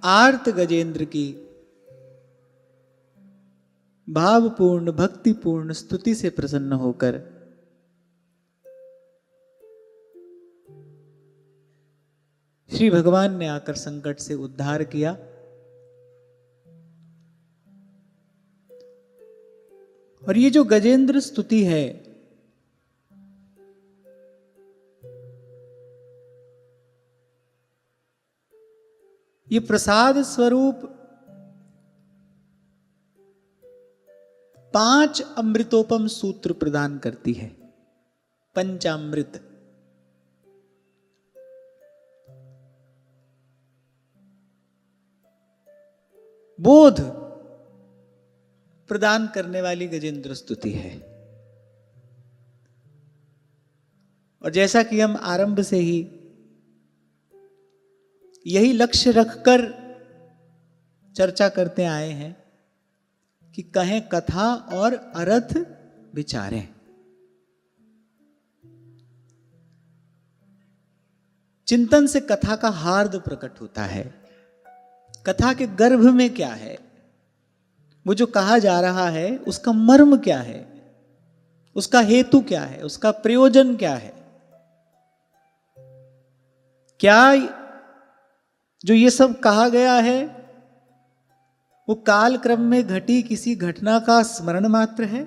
आर्त गजेंद्र की भावपूर्ण भक्तिपूर्ण स्तुति से प्रसन्न होकर श्री भगवान ने आकर संकट से उद्धार किया। और ये जो गजेंद्र स्तुति है, ये प्रसाद स्वरूप 5 अमृतोपम सूत्र प्रदान करती है। पंचामृत। बोध प्रदान करने वाली गजेंद्र स्तुति है। और जैसा कि हम आरंभ से ही यही लक्ष्य रखकर चर्चा करते आए हैं कि कहें कथा और अर्थ विचारें। चिंतन से कथा का हार्द प्रकट होता है। कथा के गर्भ में क्या है, वो जो कहा जा रहा है उसका मर्म क्या है, उसका हेतु क्या है, उसका प्रयोजन क्या है। क्या जो ये सब कहा गया है वो काल क्रम में घटी किसी घटना का स्मरण मात्र है,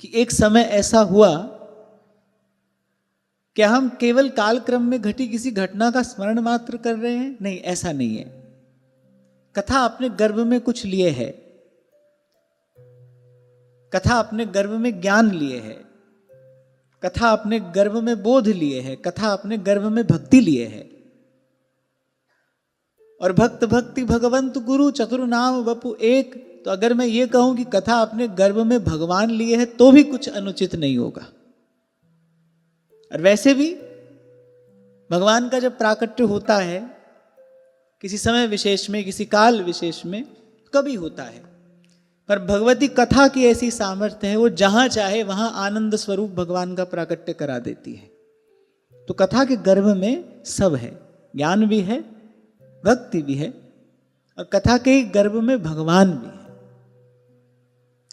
कि एक समय ऐसा हुआ? क्या हम केवल काल क्रम में घटी किसी घटना का स्मरण मात्र कर रहे हैं? नहीं, ऐसा नहीं है। कथा अपने गर्भ में कुछ लिए है। कथा अपने गर्भ में ज्ञान लिए है। कथा अपने गर्भ में बोध लिए है। कथा अपने गर्भ में भक्ति लिए है। और भक्त भक्ति भगवंत गुरु चतुर नाम वपु एक। तो अगर मैं ये कहूं कि कथा अपने गर्भ में भगवान लिए है तो भी कुछ अनुचित नहीं होगा। और वैसे भी भगवान का जब प्राकट्य होता है किसी समय विशेष में, किसी काल विशेष में, कभी होता है, पर भगवती कथा की ऐसी सामर्थ्य है, वो जहां चाहे वहां आनंद स्वरूप भगवान का प्राकट्य करा देती है। तो कथा के गर्भ में सब है, ज्ञान भी है, भक्ति भी है, और कथा के गर्भ में भगवान भी है।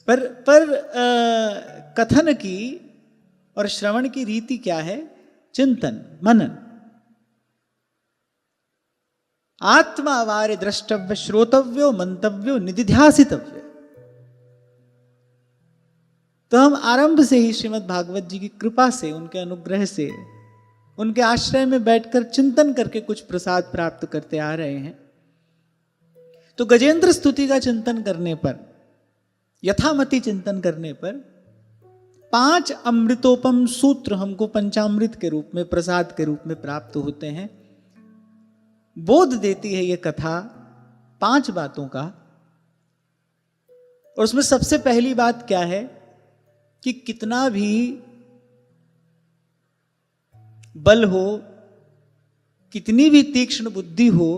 पर कथन की और श्रवण की रीति क्या है? चिंतन, मनन। आत्मा अवार्य द्रष्टव्य श्रोतव्यो मंतव्यो निधिध्यासितव्य। तो हम आरंभ से ही श्रीमद् भागवत जी की कृपा से, उनके अनुग्रह से, उनके आश्रय में बैठकर चिंतन करके कुछ प्रसाद प्राप्त करते आ रहे हैं। तो गजेंद्र स्तुति का चिंतन करने पर, यथामति चिंतन करने पर 5 अमृतोपम सूत्र हमको पंचामृत के रूप में, प्रसाद के रूप में प्राप्त होते हैं। बोध देती है ये कथा 5 बातों का। और उसमें सबसे पहली बात क्या है कि कितना भी बल हो, कितनी भी तीक्ष्ण बुद्धि हो,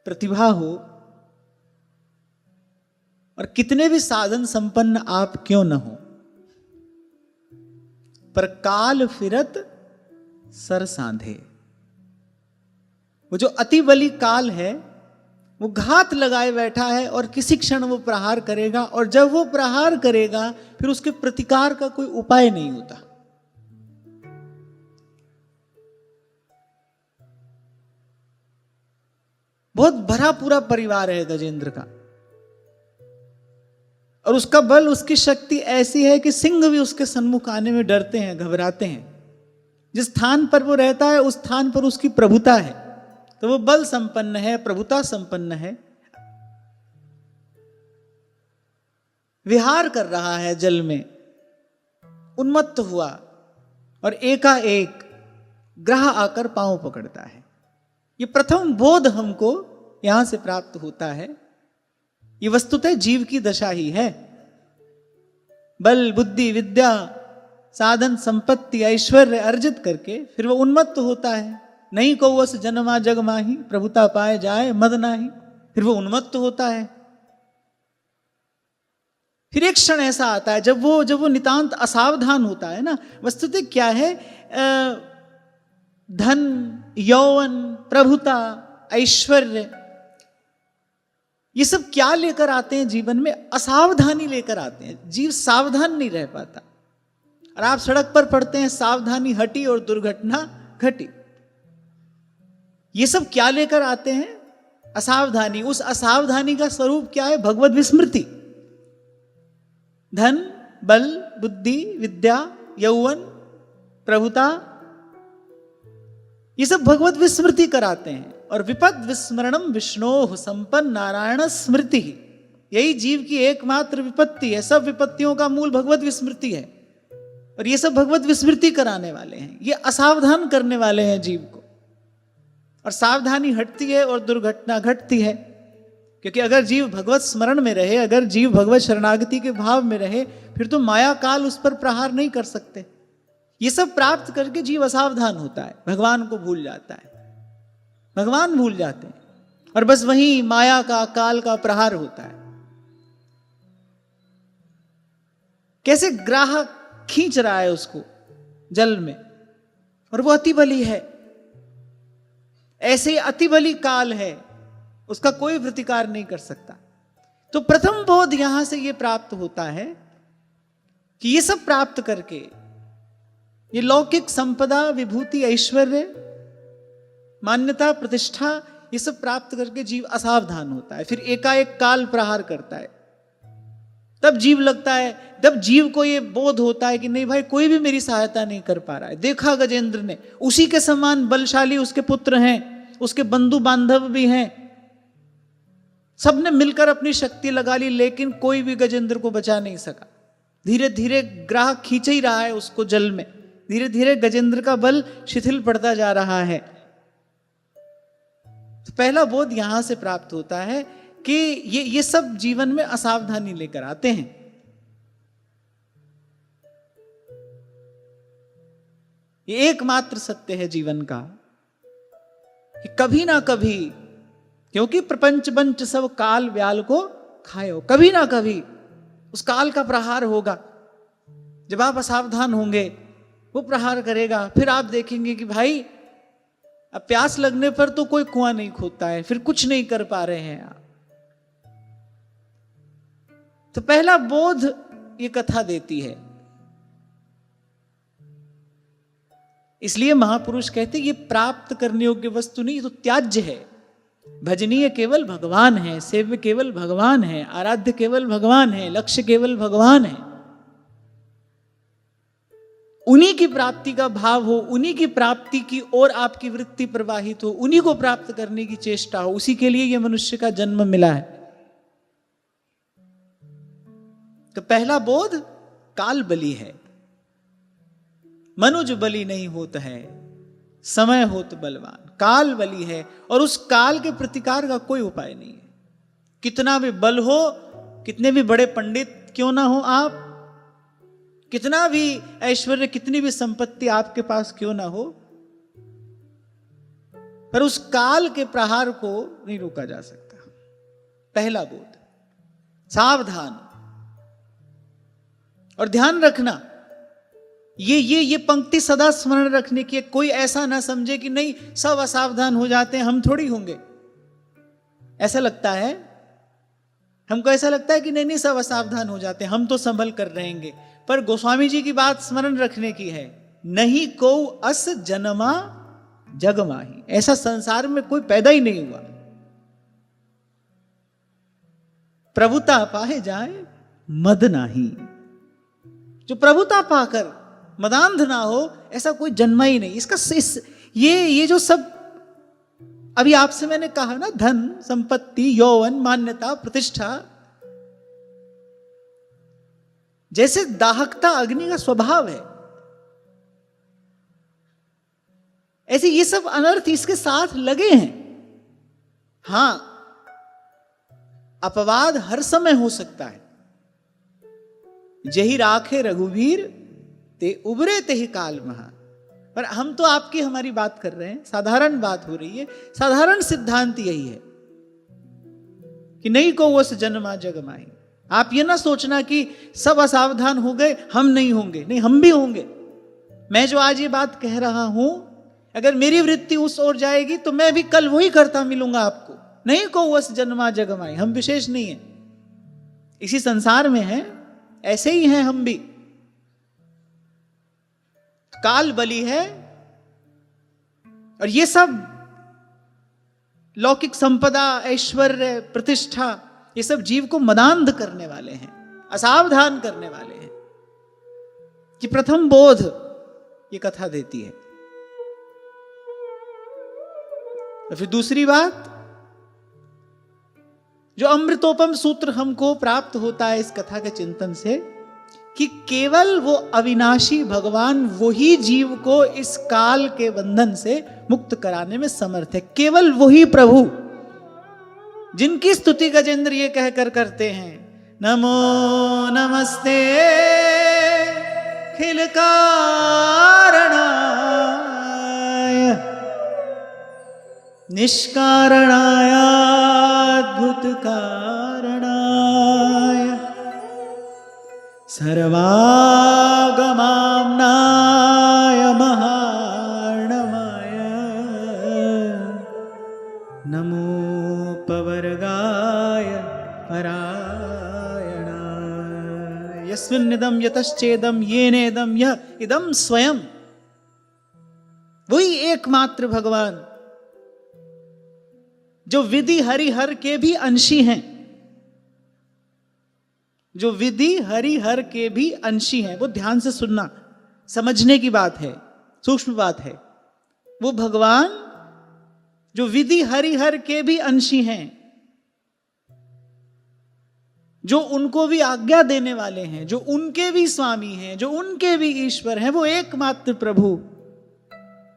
प्रतिभा हो, और कितने भी साधन संपन्न आप क्यों न हो, पर काल फिरत सर सांधे। वो जो अति बली काल है वो घात लगाए बैठा है और किसी क्षण वो प्रहार करेगा, और जब वो प्रहार करेगा फिर उसके प्रतिकार का कोई उपाय नहीं होता। बहुत भरा पूरा परिवार है गजेंद्र का, और उसका बल, उसकी शक्ति ऐसी है कि सिंह भी उसके सन्मुख आने में डरते हैं, घबराते हैं। जिस स्थान पर वो रहता है उस स्थान पर उसकी प्रभुता है, तो वो बल संपन्न है, प्रभुता संपन्न है। विहार कर रहा है जल में, उन्मत्त हुआ, और एकाएक ग्रह आकर पांव पकड़ता है। ये प्रथम बोध हमको यहां से प्राप्त होता है। ये वस्तुतः जीव की दशा ही है। बल बुद्धि विद्या साधन संपत्ति ऐश्वर्य अर्जित करके फिर वो उन्मत्त होता है। नहीं कौवस जन्मा जग माही, प्रभुता पाए जाए मद नाही। फिर वो उन्मत्त होता है। फिर एक क्षण ऐसा आता है जब वो नितांत असावधान होता है ना। वस्तुतः क्या है, धन यौवन प्रभुता ऐश्वर्य, ये सब क्या लेकर आते हैं जीवन में? असावधानी लेकर आते हैं। जीव सावधान नहीं रह पाता, और आप सड़क पर पढ़ते हैं सावधानी हटी और दुर्घटना घटी। ये सब क्या लेकर आते हैं? असावधानी। उस असावधानी का स्वरूप क्या है? भगवत विस्मृति। धन, बल, बुद्धि, विद्या, यौवन, प्रभुता, ये सब भगवत विस्मृति कराते हैं। और विपद विस्मरणम विष्णोः संपन्न नारायण स्मृति, यही जीव की एकमात्र विपत्ति है। सब विपत्तियों का मूल भगवत विस्मृति है, और ये सब भगवत विस्मृति कराने वाले हैं। ये असावधान करने वाले हैं जीव को, और सावधानी हटती है और दुर्घटना घटती है। क्योंकि अगर जीव भगवत स्मरण में रहे, अगर जीव भगवत शरणागति के भाव में रहे, फिर तो माया काल उस पर प्रहार नहीं कर सकते। ये सब प्राप्त करके जीव असावधान होता है, भगवान को भूल जाता है, भगवान भूल जाते हैं, और बस वही माया का, काल का प्रहार होता है। कैसे ग्राहक खींच रहा है उसको जल में, और वो अति बली है। ऐसे अति बली काल है, उसका कोई प्रतिकार नहीं कर सकता। तो प्रथम बोध यहां से ये प्राप्त होता है कि ये सब प्राप्त करके, ये लौकिक संपदा, विभूति, ऐश्वर्य, मान्यता, प्रतिष्ठा, ये सब प्राप्त करके जीव असावधान होता है। फिर एकाएक काल प्रहार करता है। तब जीव लगता है, तब जीव को ये बोध होता है कि नहीं भाई, कोई भी मेरी सहायता नहीं कर पा रहा है। देखा गजेंद्र ने, उसी के समान बलशाली उसके पुत्र हैं, उसके बंधु बांधव भी हैं, सबने मिलकर अपनी शक्ति लगा ली, लेकिन कोई भी गजेंद्र को बचा नहीं सका। धीरे धीरे ग्राहक खींच ही रहा है उसको जल में, धीरे धीरे गजेंद्र का बल शिथिल पड़ता जा रहा है। तो पहला बोध यहां से प्राप्त होता है कि ये सब जीवन में असावधानी लेकर आते हैं। ये एकमात्र सत्य है जीवन का कि कभी ना कभी, क्योंकि प्रपंच बंच सब काल व्याल को खायो, कभी ना कभी उस काल का प्रहार होगा। जब आप असावधान होंगे, वो प्रहार करेगा। फिर आप देखेंगे कि भाई अब प्यास लगने पर तो कोई कुआं नहीं खोदता है, फिर कुछ नहीं कर पा रहे हैं आप। तो पहला बोध ये कथा देती है। इसलिए महापुरुष कहते ये प्राप्त करने योग्य वस्तु नहीं, ये तो त्याज्य है। भजनीय केवल भगवान है, सेव्य केवल भगवान है, आराध्य केवल भगवान है, लक्ष्य केवल भगवान है। उन्हीं की प्राप्ति का भाव हो, उन्हीं की प्राप्ति की ओर आपकी वृत्ति प्रवाहित हो, उन्हीं को प्राप्त करने की चेष्टा हो, उसी के लिए यह मनुष्य का जन्म मिला है। तो पहला बोध काल बली है, मनुज बली नहीं होता है, समय होत बलवान। काल बली है, और उस काल के प्रतिकार का कोई उपाय नहीं है। कितना भी बल हो, कितने भी बड़े पंडित क्यों ना हो आप, कितना भी ऐश्वर्य, कितनी भी संपत्ति आपके पास क्यों ना हो, पर उस काल के प्रहार को नहीं रोका जा सकता। पहला बोध, सावधान। और ध्यान रखना, ये पंक्ति सदा स्मरण रखने की। कोई ऐसा ना समझे कि नहीं सब असावधान हो जाते हैं, हम थोड़ी होंगे। ऐसा लगता है, हमको ऐसा लगता है कि नहीं सब असावधान हो जाते हैं, हम तो संभल कर रहेंगे। पर गोस्वामी जी की बात स्मरण रखने की है, नहीं को अस जन्मा जग माही। ऐसा संसार में कोई पैदा ही नहीं हुआ। प्रभुता पाए जाए मद नाही, जो प्रभुता पाकर मदांध ना हो, ऐसा कोई जन्मा ही नहीं। इसका ये जो सब अभी आपसे मैंने कहा ना, धन, संपत्ति, यौवन, मान्यता, प्रतिष्ठा, जैसे दाहकता अग्नि का स्वभाव है, ऐसे ये सब अनर्थ इसके साथ लगे हैं। हां, अपवाद हर समय हो सकता है। जही राखे रघुवीर ते उबरे ते ही काल महा। पर हम तो आपकी हमारी बात कर रहे हैं, साधारण बात हो रही है। साधारण सिद्धांत यही है कि नहीं को वो जन्मा जग माही। आप ये ना सोचना कि सब असावधान हो गए, हम नहीं होंगे। नहीं, हम भी होंगे। मैं जो आज ये बात कह रहा हूं, अगर मेरी वृत्ति उस ओर जाएगी तो मैं भी कल वही करता मिलूंगा आपको। नहीं को वस जन्मा जगमाई, हम विशेष नहीं है, इसी संसार में है, ऐसे ही हैं हम भी। काल बलि है, और ये सब लौकिक संपदा, ऐश्वर्य, प्रतिष्ठा, ये सब जीव को मदांध करने वाले हैं, असावधान करने वाले हैं। कि प्रथम बोध ये कथा देती है। और फिर दूसरी बात, जो अमृतोपम सूत्र हमको प्राप्त होता है इस कथा के चिंतन से, कि केवल वो अविनाशी भगवान वही जीव को इस काल के बंधन से मुक्त कराने में समर्थ है। केवल वही प्रभु, जिनकी स्तुति गजेंद्र ये कहकर करते हैं, नमो नमस्ते खिल कारणाय निष्कारणाय अद्भुत कारणाय सर्वागमाम्नाय महार्णवाय नमोपवर्गाय परायणाय यस्मिन्निदं यतश्चेदं येनेदं यः इदं स्वयं। वही एकमात्र भगवान जो विधि हरिहर के भी अंशी हैं, जो विधि हरिहर के भी अंशी हैं। वो ध्यान से सुनना, समझने की बात है, सूक्ष्म बात है। वो भगवान जो विधि हरिहर के भी अंशी हैं, जो उनको भी आज्ञा देने वाले हैं, जो उनके भी स्वामी हैं, जो उनके भी ईश्वर हैं, वो एकमात्र प्रभु,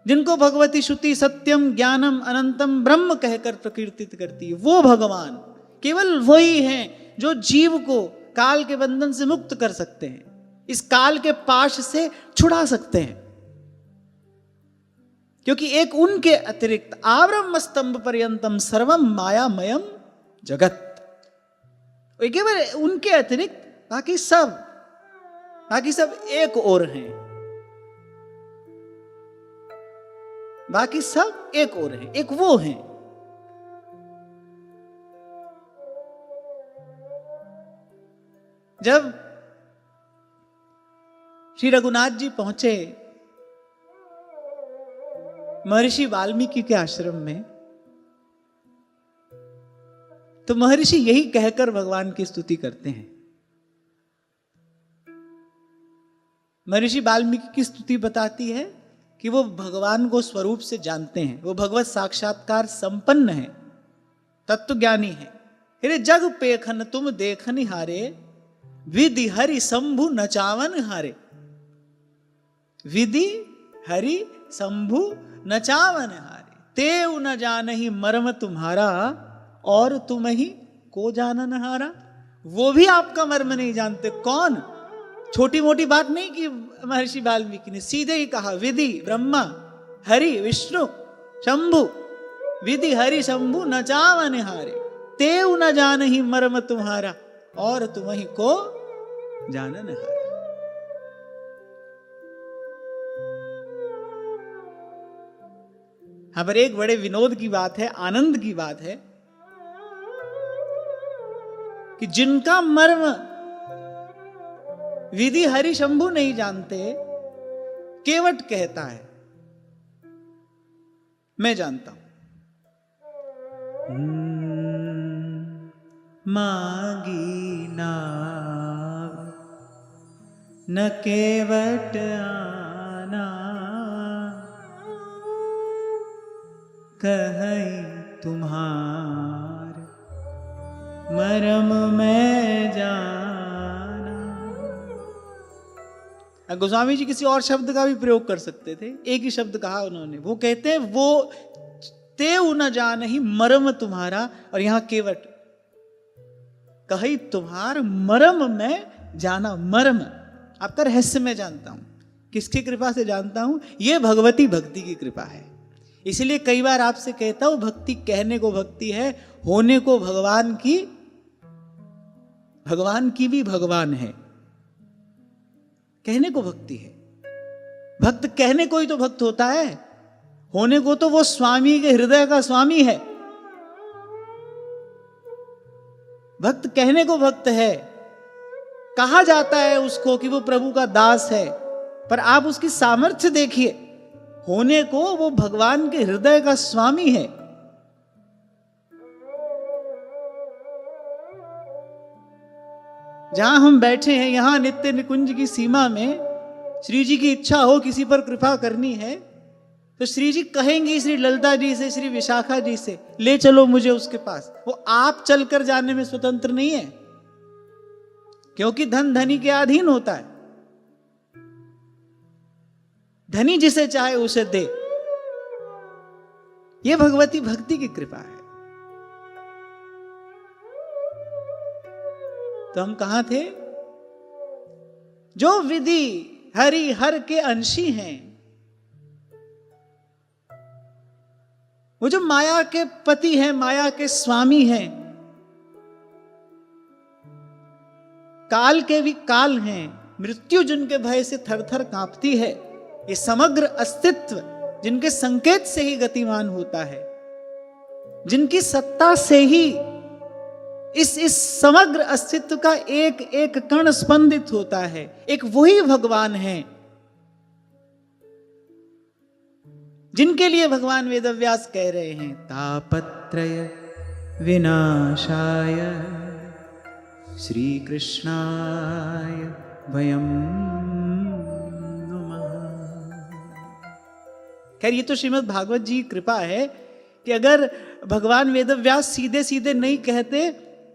जिनको भगवती श्रुति सत्यम ज्ञानम अनंतम ब्रह्म कहकर प्रकीर्तित करती है, वो भगवान केवल वही हैं जो जीव को काल के बंधन से मुक्त कर सकते हैं, इस काल के पाश से छुड़ा सकते हैं। क्योंकि एक उनके अतिरिक्त आब्रह्म स्तंभ पर्यंतम सर्वम मायामयम जगत, केवल उनके अतिरिक्त बाकी सब एक और हैं, बाकी सब एक और हैं, एक वो हैं। जब श्री रघुनाथ जी पहुंचे महर्षि वाल्मीकि के आश्रम में, तो महर्षि यही कहकर भगवान की स्तुति करते हैं। महर्षि वाल्मीकि की स्तुति बताती है कि वो भगवान को स्वरूप से जानते हैं, वो भगवत साक्षात्कार संपन्न है, तत्वज्ञानी है। अरे जग पेखन तुम देखन हारे, विधि हरि शंभु नचावन हारे। विधि हरि शंभु नचावन हारे, तेउ न जानहि मर्म तुम्हारा, और तुम ही को जानन हारा। वो भी आपका मर्म नहीं जानते। कौन? छोटी मोटी बात नहीं कि महर्षि वाल्मीकि ने सीधे ही कहा, विधि ब्रह्मा हरि विष्णु शंभु, विधि हरि शंभु नचावन हारे, तेउ न जानहि मर्म तुम्हारा, और तुम ही को जानन हारा। यहां पर एक बड़े विनोद की बात है, आनंद की बात है, कि जिनका मर्म विधि हरि शंभु नहीं जानते, केवट कहता है मैं जानता हूं। मांगी नाव न केवट आना, कहई तुम्हार मरम में जाना। गोस्वामी जी किसी और शब्द का भी प्रयोग कर सकते थे, एक ही शब्द कहा उन्होंने। वो कहते वो तेउ न जानहि मरम तुम्हारा, और यहां केवट कही तुम्हार मरम में जाना। मर्म आपका रहस्य में जानता हूं। किसकी कृपा से जानता हूं? ये भगवती भक्ति की कृपा है। इसलिए कई बार आपसे कहता हूं, भक्ति कहने को भक्ति है, होने को भगवान की भी भगवान है। कहने को भक्ति है, भक्त कहने को ही तो भक्त होता है, होने को तो वो स्वामी के हृदय का स्वामी है। भक्त कहने को भक्त है, कहा जाता है उसको कि वो प्रभु का दास है, पर आप उसकी सामर्थ्य देखिए, होने को वो भगवान के हृदय का स्वामी है। जहां हम बैठे हैं, यहां नित्य निकुंज की सीमा में श्री जी की इच्छा हो किसी पर कृपा करनी है तो श्री जी कहेंगी श्री ललिता जी से, श्री विशाखा जी से, ले चलो मुझे उसके पास। वो आप चलकर जाने में स्वतंत्र नहीं है, क्योंकि धन धनी के अधीन होता है। धनी जिसे चाहे उसे दे। यह भगवती भक्ति की कृपा है। तो हम कहां थे? जो विधि हरि हर के अंशी हैं, वो जो माया के पति हैं, माया के स्वामी हैं, काल के भी काल हैं, मृत्यु जिनके भय से थर थर कांपती है, ये समग्र अस्तित्व जिनके संकेत से ही गतिमान होता है, जिनकी सत्ता से ही इस समग्र अस्तित्व का एक एक कण स्पंदित होता है, एक वही भगवान है जिनके लिए भगवान वेदव्यास कह रहे हैं तापत्रय विनाशाय श्री कृष्णाय वयं नमः। खैर, ये तो श्रीमद् भागवत जी की कृपा है कि अगर भगवान वेदव्यास सीधे सीधे नहीं कहते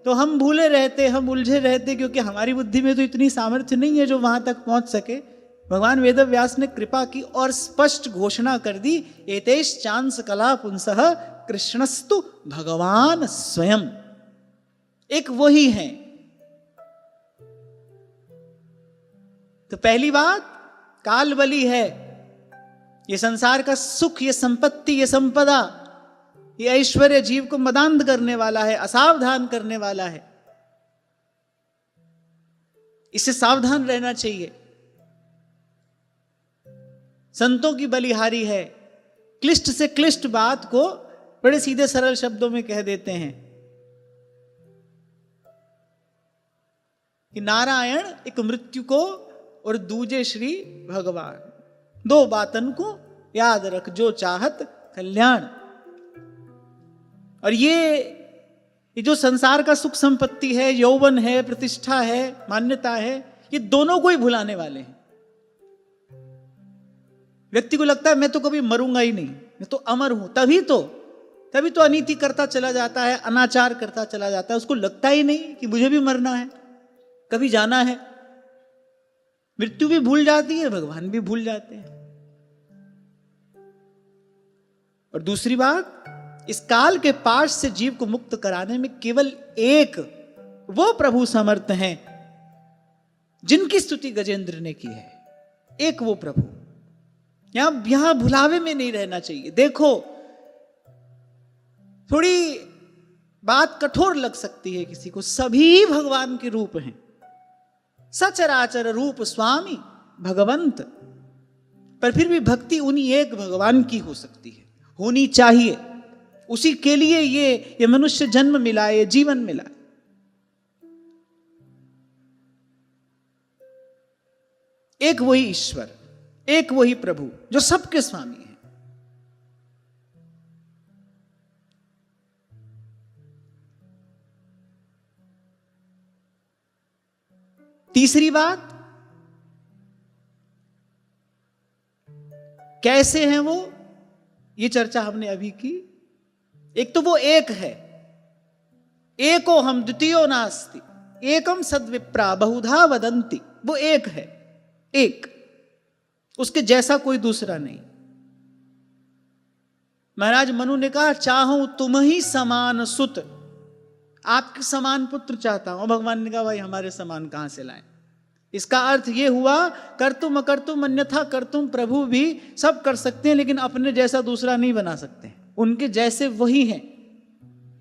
तो हम भूले रहते, हम उलझे रहते, क्योंकि हमारी बुद्धि में तो इतनी सामर्थ्य नहीं है जो वहां तक पहुंच सके। भगवान वेदव्यास ने कृपा की और स्पष्ट घोषणा कर दी, एतेश चांस कला पुंसः कृष्णस्तु भगवान स्वयं। एक वही है। तो पहली बात काल बली है। ये संसार का सुख, ये संपत्ति, ये संपदा, ये ऐश्वर्य जीव को मदांध करने वाला है, असावधान करने वाला है। इससे सावधान रहना चाहिए। संतों की बलिहारी है। क्लिष्ट से क्लिष्ट बात को बड़े सीधे सरल शब्दों में कह देते हैं कि नारायण एक मृत्यु को और दूजे श्री भगवान, दो बातन को याद रख जो चाहत कल्याण। और ये जो संसार का सुख संपत्ति है, यौवन है, प्रतिष्ठा है, मान्यता है, ये दोनों को ही भुलाने वाले हैं। व्यक्ति को लगता है मैं तो कभी मरूंगा ही नहीं, मैं तो अमर हूं, तभी तो अनीति करता चला जाता है, अनाचार करता चला जाता है। उसको लगता ही नहीं कि मुझे भी मरना है, कभी जाना है। मृत्यु भी भूल जाती है, भगवान भी भूल जाते हैं। और दूसरी बात, इस काल के पाश से जीव को मुक्त कराने में केवल एक वो प्रभु समर्थ हैं जिनकी स्तुति गजेंद्र ने की है। एक वो प्रभु। यहां भुलावे में नहीं रहना चाहिए। देखो, थोड़ी बात कठोर लग सकती है किसी को, सभी भगवान के रूप हैं। सचराचर रूप स्वामी भगवंत। पर फिर भी भक्ति उन्हीं एक भगवान की हो सकती है, होनी चाहिए। उसी के लिए ये मनुष्य जन्म मिला, ये जीवन मिला। एक वही ईश्वर, एक वही प्रभु जो सबके स्वामी है। तीसरी बात, कैसे हैं वो, ये चर्चा हमने अभी की। एक तो वो एक है, एको हम द्वितीयो नास्ति, एकम सद्विप्रा बहुधा वदंती। वो एक है, एक, उसके जैसा कोई दूसरा नहीं। महाराज मनु ने कहा, चाहूं तुम ही समान सुत, आपके समान पुत्र चाहता हूं। भगवान ने कहा, भाई हमारे समान कहां से लाएं। इसका अर्थ यह हुआ, कर्तुम अकर्तुम अन्यथा कर्तुम, प्रभु भी सब कर सकते हैं लेकिन अपने जैसा दूसरा नहीं बना सकते, उनके जैसे वही हैं।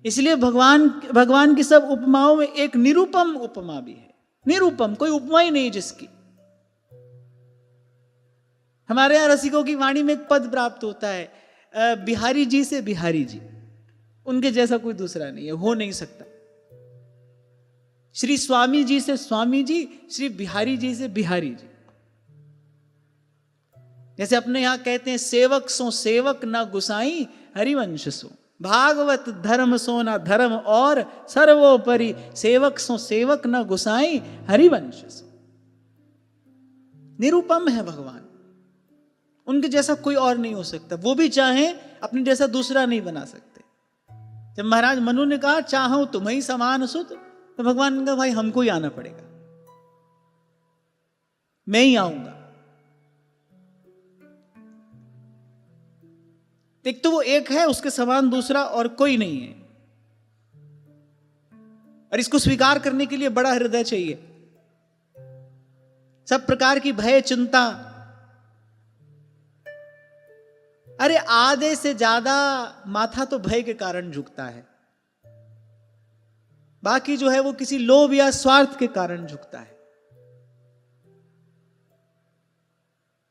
इसलिए भगवान की सब उपमाओं में एक निरूपम उपमा भी है। निरूपम, कोई उपमा ही नहीं जिसकी। हमारे यहां रसिकों की वाणी में एक पद प्राप्त होता है, बिहारी जी से बिहारी जी, उनके जैसा कोई दूसरा नहीं है, हो नहीं सकता। श्री स्वामी जी से स्वामी जी, श्री बिहारी जी से बिहारी जी। जैसे अपने यहां कहते हैं सेवक सो सेवक ना गुसाई हरिवंश सो, भागवत धर्म सो ना धर्म और सर्वोपरि, सेवक सो सेवक ना गुसाई हरिवंश सो। निरुपम है भगवान, उनके जैसा कोई और नहीं हो सकता। वो भी चाहे अपने जैसा दूसरा नहीं बना सकते। जब महाराज मनु ने कहा चाहूं तुम्हें समान सुत, तो भगवान ने कहा भाई हमको ही आना पड़ेगा, मैं ही आऊंगा। एक तो वो एक है, उसके समान दूसरा और कोई नहीं है, और इसको स्वीकार करने के लिए बड़ा हृदय चाहिए। सब प्रकार की भय चिंता, अरे आधे से ज्यादा माथा तो भय के कारण झुकता है, बाकी जो है वो किसी लोभ या स्वार्थ के कारण झुकता है।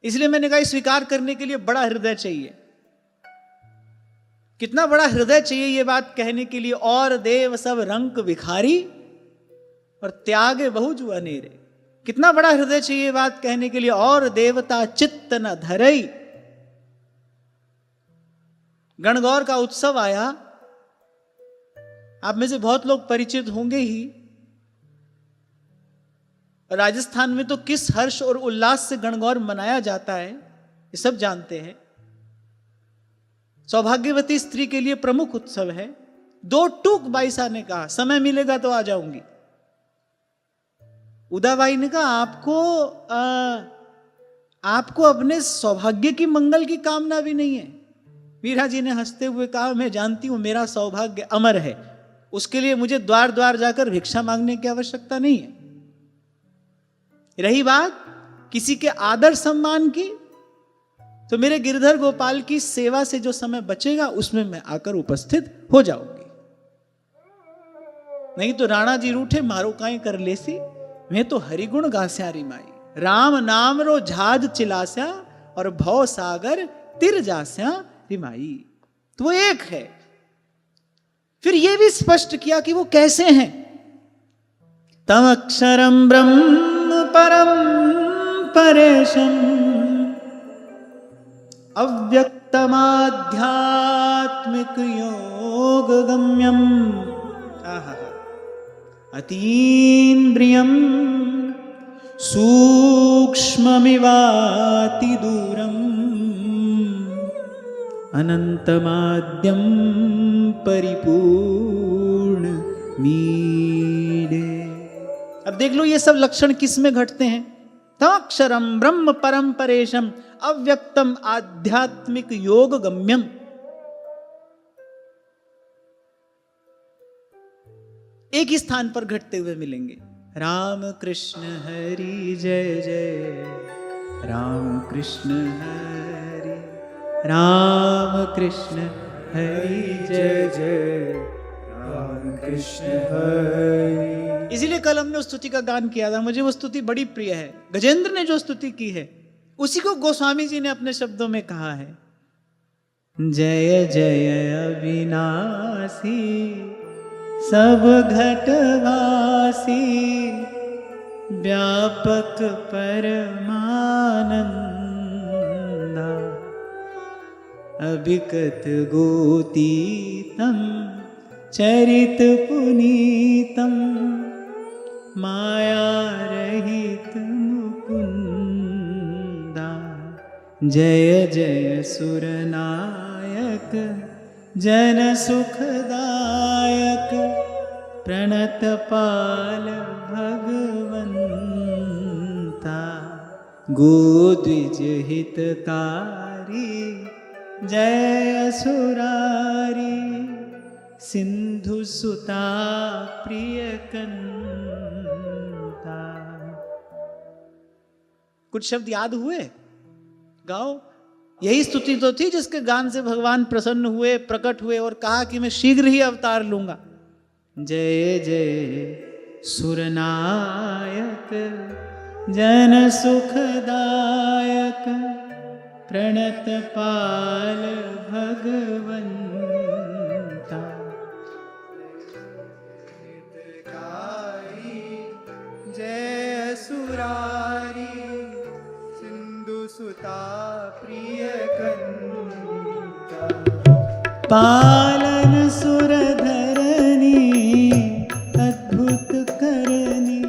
इसलिए मैंने कहा स्वीकार करने के लिए बड़ा हृदय चाहिए। कितना बड़ा हृदय चाहिए ये बात कहने के लिए, और देव सब रंक भिखारी और त्यागे बहुजु अनेरे। कितना बड़ा हृदय चाहिए ये बात कहने के लिए, और देवता चित्त न धरई। गणगौर का उत्सव आया, आप में से बहुत लोग परिचित होंगे ही। राजस्थान में तो किस हर्ष और उल्लास से गणगौर मनाया जाता है ये सब जानते हैं। सौभाग्यवती स्त्री के लिए प्रमुख उत्सव है। दो टूक बाईसा ने कहा समय मिलेगा तो आ जाऊंगी। उदाबाई ने कहा आपको अपने सौभाग्य की मंगल की कामना भी नहीं है। मीरा जी ने हंसते हुए कहा मैं जानती हूं मेरा सौभाग्य अमर है, उसके लिए मुझे द्वार द्वार जाकर भिक्षा मांगने की आवश्यकता नहीं है। रही बात किसी के आदर सम्मान की, तो मेरे गिरधर गोपाल की सेवा से जो समय बचेगा उसमें मैं आकर उपस्थित हो जाऊंगी। नहीं तो राणा जी रूठे मारो काई कर लेसी, मैं तो हरिगुण गास्यारी माई। राम नाम रो झाज चिलास्या और भव सागर तिर जास्या रिमाई। तो वो एक है। फिर ये भी स्पष्ट किया कि वो कैसे हैं। तम अक्षरम ब्रह्म परम परेशम अव्यक्तमाध्यात्मिक योग गम्यम अतीन्द्रियम सूक्ष्ममिवाति दूरम अनंतमाद्यम परिपूर्ण मीडे। अब देख लो ये सब लक्षण किस में घटते हैं। तमक्षरम ब्रह्म परम परेशम अव्यक्तम आध्यात्मिक योग गम्यम। एक ही स्थान पर घटते हुए मिलेंगे। राम कृष्ण हरि जय जय, राम कृष्ण हरि, राम कृष्ण हरि जय जय, राम कृष्ण हरि। इसीलिए कल हमने उस स्तुति का गान किया था। मुझे वो स्तुति बड़ी प्रिय है। गजेंद्र ने जो स्तुति की है उसी को गोस्वामी जी ने अपने शब्दों में कहा है। जय जय अविनाशी सब घटवासी, व्यापक परमानंदा, अभिकत गोतीतम चरित पुनीतम, माया रहित मुकुंदा। जय जय सुरनायक जन सुखदायक, प्रणत पाल भगवंता, गोद्विज हितकारी जय असुरारी, सिंधु सुता प्रियकंता। कुछ शब्द याद हुए? गाओ। यही स्तुति तो थी जिसके गान से भगवान प्रसन्न हुए, प्रकट हुए और कहा कि मैं शीघ्र ही अवतार लूंगा। जय जय सुरनायक जन सुखदायक, प्रणत पाल भगवंता। जय सुरारी सिंधु सुता प्रिय कंता। पालन सुर धरनी अद्भुत करनी,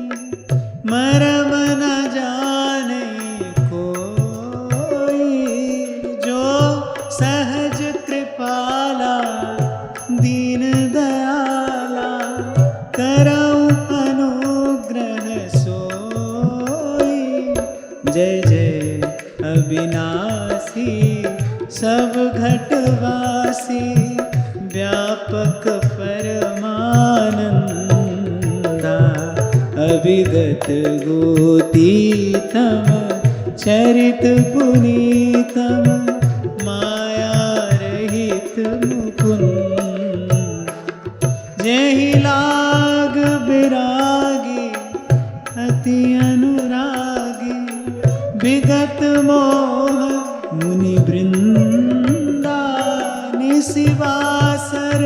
मरम न जाने कोई, जो सहज कृपाला दीन दयाला, करऊं अनुग्रह सोई। जय जय अविनाशी सब घटवासी, व्यापक परमानंदा, अविगत गोतीतम चरित पुनीतम, माया रहित मुकुंद। जेहि लाग बिरागी अति अनुरागी, विगत मोह मुनि वृंदा, निशिवासर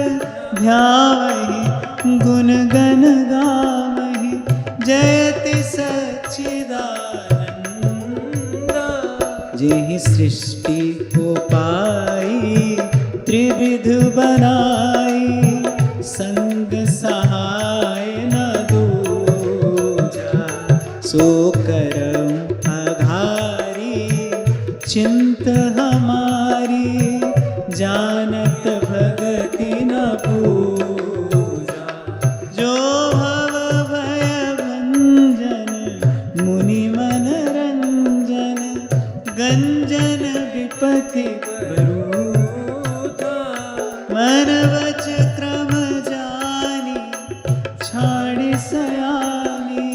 ध्यावहि गुण गण गावहि, जयति सच्चिदानंदा। जेहि सृष्टि को पाई त्रिविध बनाई, संग सहाय न दूजा, सो करऊं अघारी चिंत हमारी, जानत भगति न पूजा। जो भव भय भंजन मुनि मन रंजन, गंजन विपति बरूथा, मन वच क्रम जानी छाड़ी सयानी,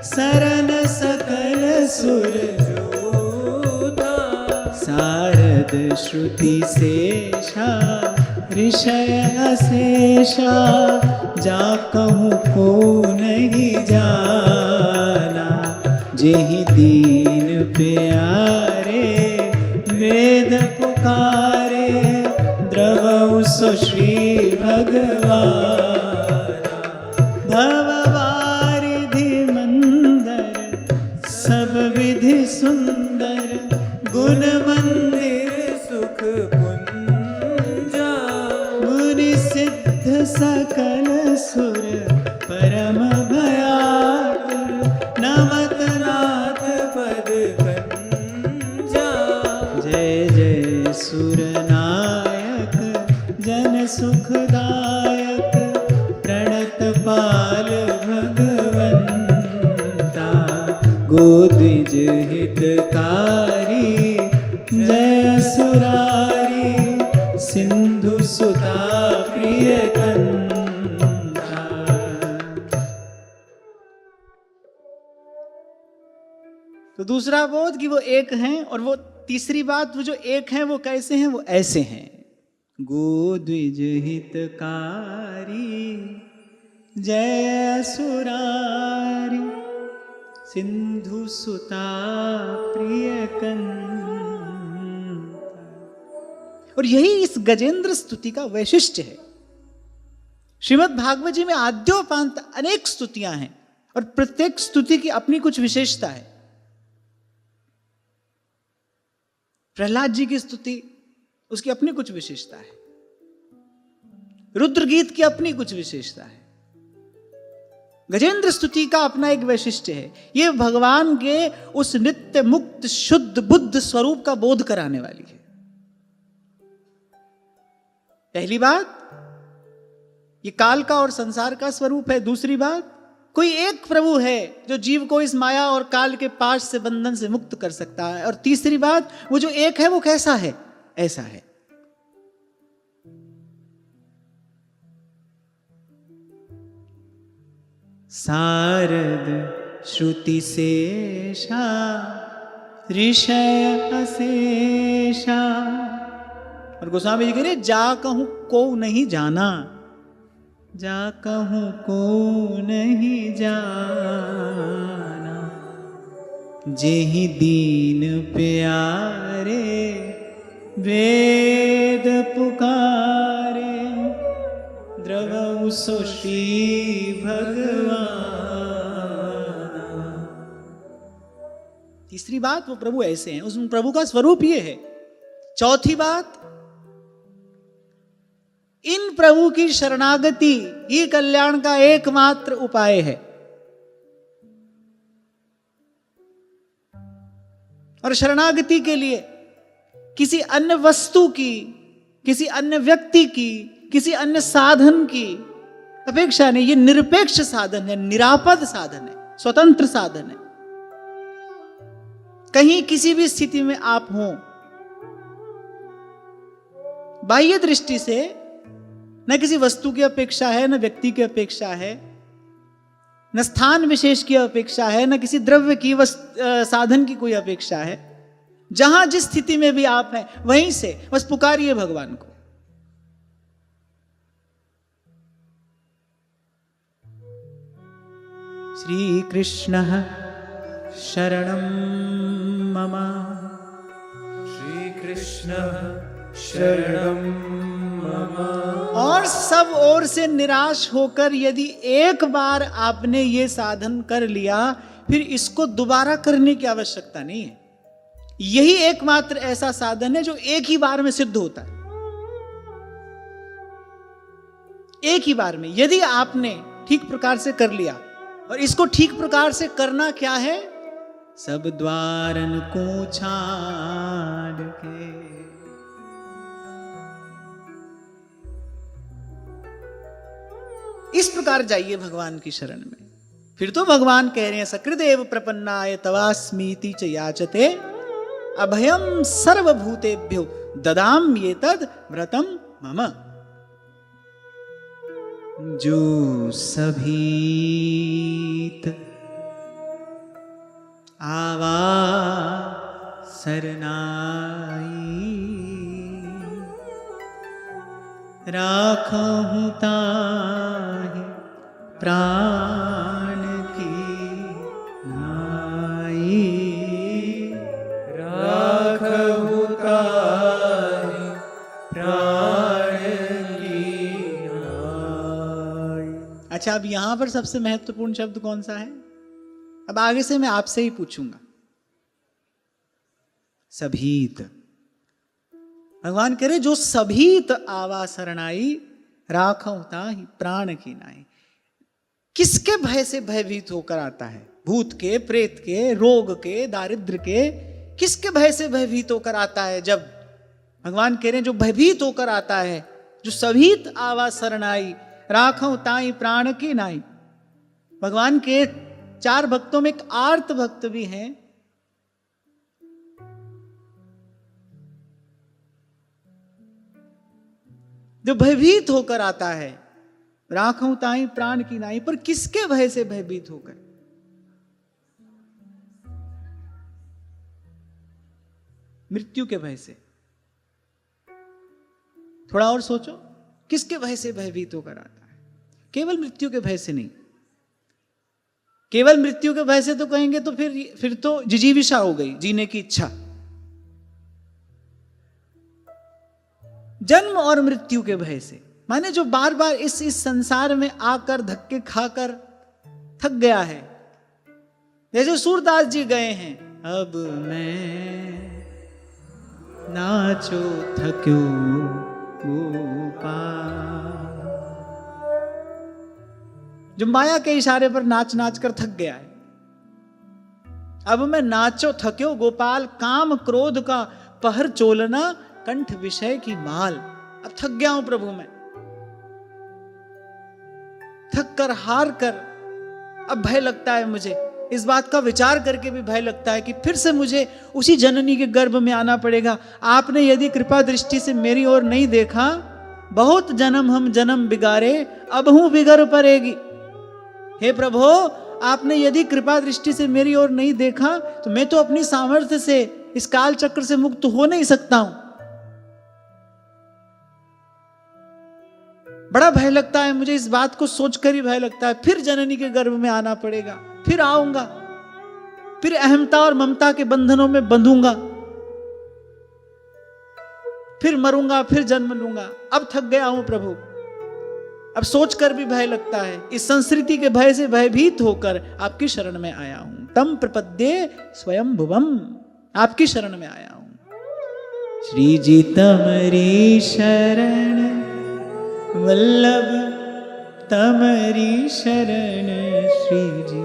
सरन सकल सुर जोधा। सारद श्रुति शेषा ऋषय अशेषा, जा कहूँ को नहीं जाना, जेहि दीन प्यारे वेद पुकारे, द्रवऊ सो श्री भगवाना। भववारिधि मंदर सब विधि सुंदर, गुण मंदिर सुख कुंजा, मुनि सिद्ध सकल सुर परम भयातुर, नमत नाथ पद कंजा। जय जय सुरनायक जन सुखदायक, प्रणत पाल भगवंता, गोद्विज हितकारी, जय सुरारी सिंधु सुता प्रिय कंता। तो दूसरा बोध कि वो एक हैं, और वो तीसरी बात वो जो एक हैं वो कैसे हैं, वो ऐसे हैं। गोद्विज हितकारी जय सुरारी सिंधु सुता प्रिय कंता। और यही इस गजेंद्र स्तुति का वैशिष्ट्य है। श्रीमद् भागवत जी में आद्योपांत अनेक स्तुतियां हैं, और प्रत्येक स्तुति की अपनी कुछ विशेषता है। प्रहलाद जी की स्तुति, उसकी अपनी कुछ विशेषता है। रुद्र गीत की अपनी कुछ विशेषता है। गजेंद्र स्तुति का अपना एक वैशिष्ट्य है। यह भगवान के उस नित्य मुक्त शुद्ध बुद्ध स्वरूप का बोध कराने वाली है। पहली बात, ये काल का और संसार का स्वरूप है। दूसरी बात, कोई एक प्रभु है जो जीव को इस माया और काल के पाश से, बंधन से मुक्त कर सकता है। और तीसरी बात, वो जो एक है वो कैसा है, ऐसा है। सारद श्रुति शेषा ऋषय अशेषा। और गोस्वामी जी कह रहे, जा कहूं को नहीं जाना, जा कहूं को नहीं जाना। जेहि दीन प्यारे वेद पुकारे द्रवहु सो श्री भगवान। तीसरी बात, वो प्रभु ऐसे हैं, उस प्रभु का स्वरूप ये है। चौथी बात, इन प्रभु की शरणागति ही कल्याण का एकमात्र उपाय है। और शरणागति के लिए किसी अन्य वस्तु की, किसी अन्य व्यक्ति की, किसी अन्य साधन की अपेक्षा नहीं। ये निरपेक्ष साधन है, निरापद साधन है, स्वतंत्र साधन है। कहीं किसी भी स्थिति में आप हों, बाह्य दृष्टि से न किसी वस्तु की अपेक्षा है, न व्यक्ति की अपेक्षा है, न स्थान विशेष की अपेक्षा है, न किसी द्रव्य की साधन की कोई अपेक्षा है। जहां जिस स्थिति में भी आप हैं वहीं से बस पुकारिए भगवान को। श्री कृष्ण शरणं मम, श्री कृष्ण शरणं मम। और सब ओर से निराश होकर यदि एक बार आपने ये साधन कर लिया, फिर इसको दोबारा करने की आवश्यकता नहीं है। यही एकमात्र ऐसा साधन है जो एक ही बार में सिद्ध होता है। एक ही बार में यदि आपने ठीक प्रकार से कर लिया, और इसको ठीक प्रकार से करना क्या है? सब द्वारन को छाड़ के इस प्रकार जाइए भगवान की शरण में। फिर तो भगवान कह रहे हैं, सकृदेव प्रपन्नाय तवास्मीति च याचते अभयम सर्वभूतेभ्यो ददाम्येतद् व्रतम मम। जो सभीत आवा सरनाई राखहु ताहि प्राण की नाई। राखहु ताहि प्राण की नाई। अच्छा, अब यहां पर सबसे महत्वपूर्ण शब्द कौन सा है? अब आगे से मैं आपसे ही पूछूंगा। सभीत। भगवान कह रहे जो सभीत आवा शरणाई राखहु ताहि प्राण की नाई। किसके भय से भयभीत होकर आता है? भूत के, प्रेत के, रोग के, दारिद्र के, किसके भय से भयभीत होकर आता है? जब भगवान कह रहे हैं जो भयभीत होकर आता है, जो सभीत आवा शरणाई राखहु ताहि प्राण की नाई। भगवान के 4 भक्तों में एक आर्त भक्त भी हैं। जो भयभीत होकर आता है, राखहु ताहि प्राण की नाई। पर किसके भय से भयभीत होकर? मृत्यु के भय से। थोड़ा और सोचो, किसके भय से भयभीत होकर आता है? केवल मृत्यु के भय से नहीं। केवल मृत्यु के भय से तो कहेंगे तो फिर तो जिजीविषा हो गई, जीने की इच्छा। जन्म और मृत्यु के भय से, माने जो बार बार इस संसार में आकर धक्के खाकर थक गया है। जैसे सूरदास जी गए हैं, अब मैं नाचो थक्यो गोपाल। जो माया के इशारे पर नाच नाच कर थक गया है। अब मैं नाचो थक्यो गोपाल, काम क्रोध का पहर चोलना कंठ विषय की माल। अब थक गया हूं प्रभु मैं, थक कर हार कर अब भय लगता है मुझे। इस बात का विचार करके भी भय लगता है कि फिर से मुझे उसी जननी के गर्भ में आना पड़ेगा। आपने यदि कृपा दृष्टि से मेरी ओर नहीं देखा, बहुत जन्म हम जन्म बिगारे, अब हूं बिगर पड़ेगी। हे प्रभु, आपने यदि कृपा दृष्टि से मेरी ओर नहीं देखा तो मैं तो अपनी सामर्थ्य से इस काल चक्र से मुक्त हो नहीं सकता हूं। बड़ा भय लगता है मुझे, इस बात को सोचकर ही भय लगता है। फिर जननी के गर्भ में आना पड़ेगा, फिर आऊंगा। फिर अहमता और ममता के बंधनों में बंधूंगा, फिर मरूंगा, फिर जन्म लूंगा। अब थक गया हूं प्रभु, अब सोचकर भी भय लगता है। इस संस्कृति के भय से भयभीत होकर आपकी शरण में आया हूं। तम प्रपद्ये स्वयं भुवम, आपकी शरण में आया हूं। श्री जी तमरी शरण वल्लभ, तमरी शरण श्री जी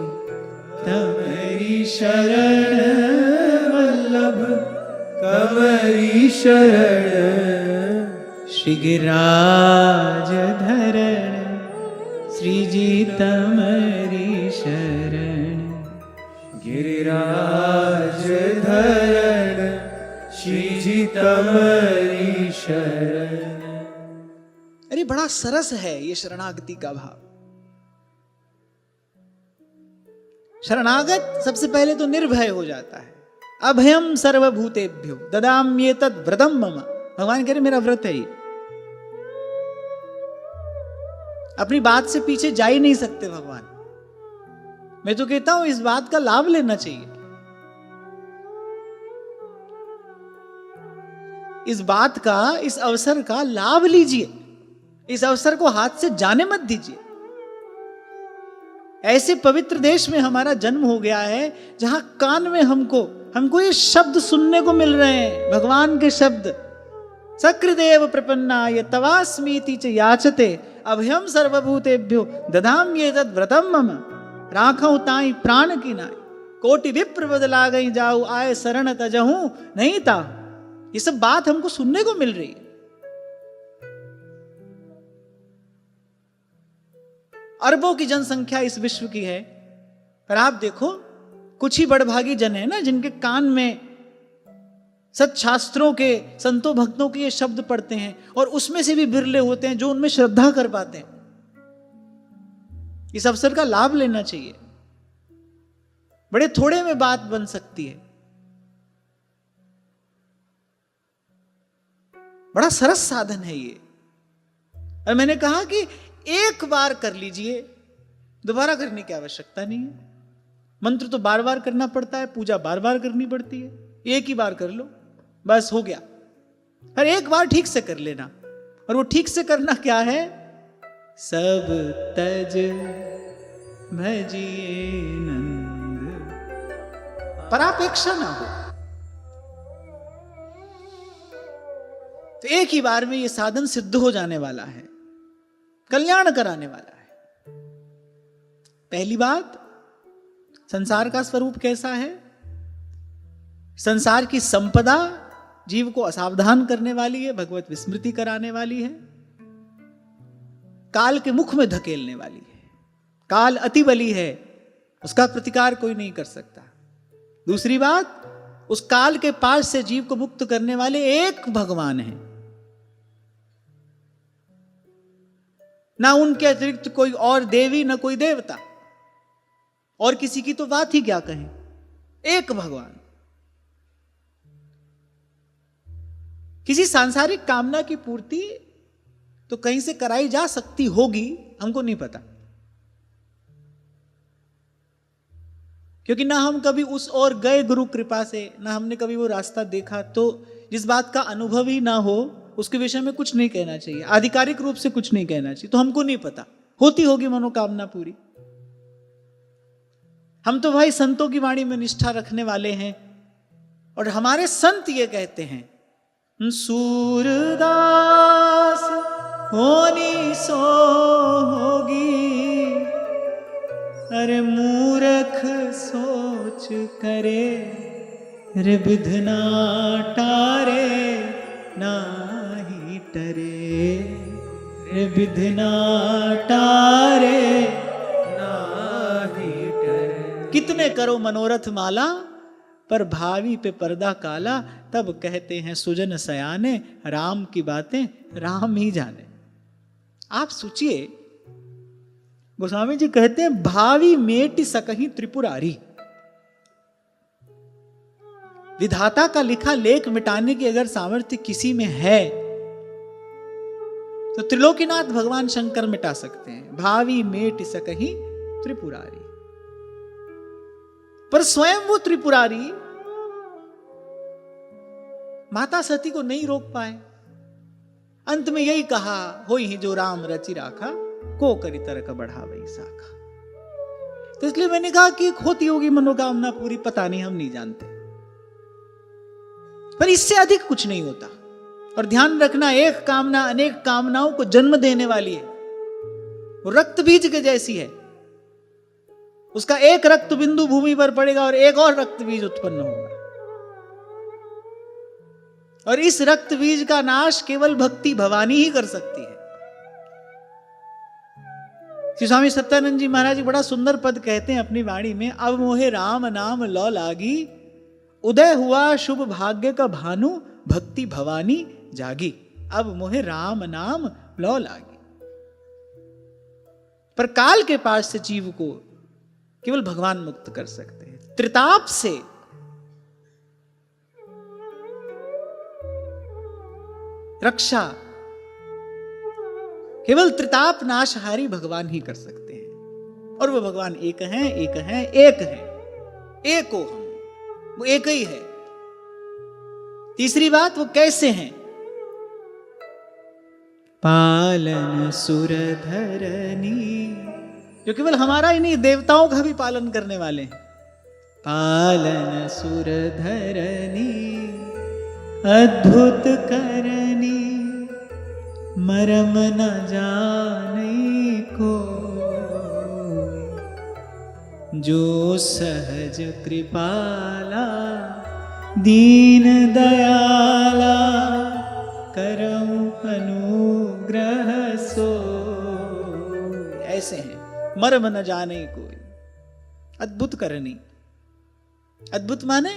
तमरी शरण वल्लभ तमरी शरण, श्री गिरिराज धरण श्री जी तमरी शरण, गिरिराज धरण श्री जी तमरी शरण। अरे बड़ा सरस है ये शरणागति का भाव। शरणागत सबसे पहले तो निर्भय हो जाता है। अभयम सर्वभूतेभ्यो ददाम्येतद् व्रतम मम, भगवान कह रहे मेरा व्रत है ये। अपनी बात से पीछे जा ही नहीं सकते भगवान। मैं तो कहता हूं इस बात का लाभ लेना चाहिए, इस बात का, इस अवसर का लाभ लीजिए, इस अवसर को हाथ से जाने मत दीजिए। ऐसे पवित्र देश में हमारा जन्म हो गया है जहां कान में हमको ये शब्द सुनने को मिल रहे हैं, भगवान के शब्द। सकृदेव प्रपन्नाय तवास्मीति च याचते अभयम सर्वभूतेभ्यो ददाम्येतद् व्रतम मम, राखऊं ताई प्राण की नाई, कोटि विप्र बदला गई जाऊं आए शरण तजहूं नहीं ता। ये सब बात हमको सुनने को मिल रही है। अरबों की जनसंख्या इस विश्व की है, पर आप देखो कुछ ही बड़भागी जन है ना जिनके कान में सत्शास्त्रों के, संतों भक्तों के ये शब्द पढ़ते हैं, और उसमें से भी बिरले होते हैं जो उनमें श्रद्धा कर पाते हैं। इस अवसर का लाभ लेना चाहिए। बड़े थोड़े में बात बन सकती है। बड़ा सरस साधन है ये। और मैंने कहा कि एक बार कर लीजिए, दोबारा करने की आवश्यकता नहीं है। मंत्र तो बार बार करना पड़ता है, पूजा बार बार करनी पड़ती है। एक ही बार कर लो, बस हो गया। पर एक बार ठीक से कर लेना। और वो ठीक से करना क्या है? सब तज भजिए नंद, परापेक्षा ना हो। तो एक ही बार में ये साधन सिद्ध हो जाने वाला है, कल्याण कराने वाला है। पहली बात, संसार का स्वरूप कैसा है? संसार की संपदा जीव को असावधान करने वाली है, भगवत विस्मृति कराने वाली है, काल के मुख में धकेलने वाली है। काल अति बली है, उसका प्रतिकार कोई नहीं कर सकता। दूसरी बात, उस काल के पास से जीव को मुक्त करने वाले एक भगवान हैं, ना उनके अतिरिक्त कोई और देवी, ना कोई देवता, और किसी की तो बात ही क्या कहें। एक भगवान। किसी सांसारिक कामना की पूर्ति तो कहीं से कराई जा सकती होगी, हमको नहीं पता, क्योंकि ना हम कभी उस ओर गए गुरु कृपा से, ना हमने कभी वो रास्ता देखा। तो जिस बात का अनुभव ही ना हो उसके विषय में कुछ नहीं कहना चाहिए, आधिकारिक रूप से कुछ नहीं कहना चाहिए। तो हमको नहीं पता, होती होगी मनोकामना पूरी। हम तो भाई संतों की वाणी में निष्ठा रखने वाले हैं, और हमारे संत ये कहते हैं, सूरदास होनी सो होगी, अरे मूर्ख सोच करे, रे विधना टारे नाही टरे, रे विधना टारे नाही टरे। कितने करो मनोरथ माला, पर भावी पे पर्दा काला, तब कहते हैं सुजन सयाने, राम की बातें राम ही जाने। आप सोचिए, गोस्वामी जी कहते हैं भावी मेट सकहीं त्रिपुरारी। विधाता का लिखा लेख मिटाने की अगर सामर्थ्य किसी में है तो त्रिलोकीनाथ भगवान शंकर मिटा सकते हैं। भावी मेट सकहीं त्रिपुरारी। पर स्वयं वो त्रिपुरारी माता सती को नहीं रोक पाए। अंत में यही कहा, होई ही जो राम रचि राखा, को करी तरक बढ़ावई साखा। तो इसलिए मैंने कहा कि होती होगी मनोकामना पूरी, पता नहीं, हम नहीं जानते, पर इससे अधिक कुछ नहीं होता। और ध्यान रखना, एक कामना अनेक कामनाओं को जन्म देने वाली है, वो रक्त बीज के जैसी है। उसका एक रक्त बिंदु भूमि पर पड़ेगा और एक और रक्त बीज उत्पन्न होगा, और इस रक्त बीज का नाश केवल भक्ति भवानी ही कर सकती है। श्री स्वामी सत्यानंद जी महाराज जी बड़ा सुंदर पद कहते हैं अपनी वाणी में, अब मोहे राम नाम लौ लागी, उदय हुआ शुभ भाग्य का भानु, भक्ति भवानी जागी। अब मोहे राम नाम लौ लागी। पर काल के पास से जीव को केवल भगवान मुक्त कर सकते हैं। त्रिताप से रक्षा केवल त्रिताप नाशहारी भगवान ही कर सकते हैं, और वो भगवान एक हैं, एक हैं, एक हैं, एक हो हम, वो एक ही है। तीसरी बात, वो कैसे हैं? पालन सुर धरनी, जो केवल हमारा ही नहीं, देवताओं का भी पालन करने वाले हैं। पालन सुर धरनी, अद्भुत करनी, मरम न जाने को, जो सहज कृपाला, दीन दयाला, करऊं अनुग्रह सो। ऐसे हैं, मर्म न जाने कोई। अद्भुत करनी, अद्भुत माने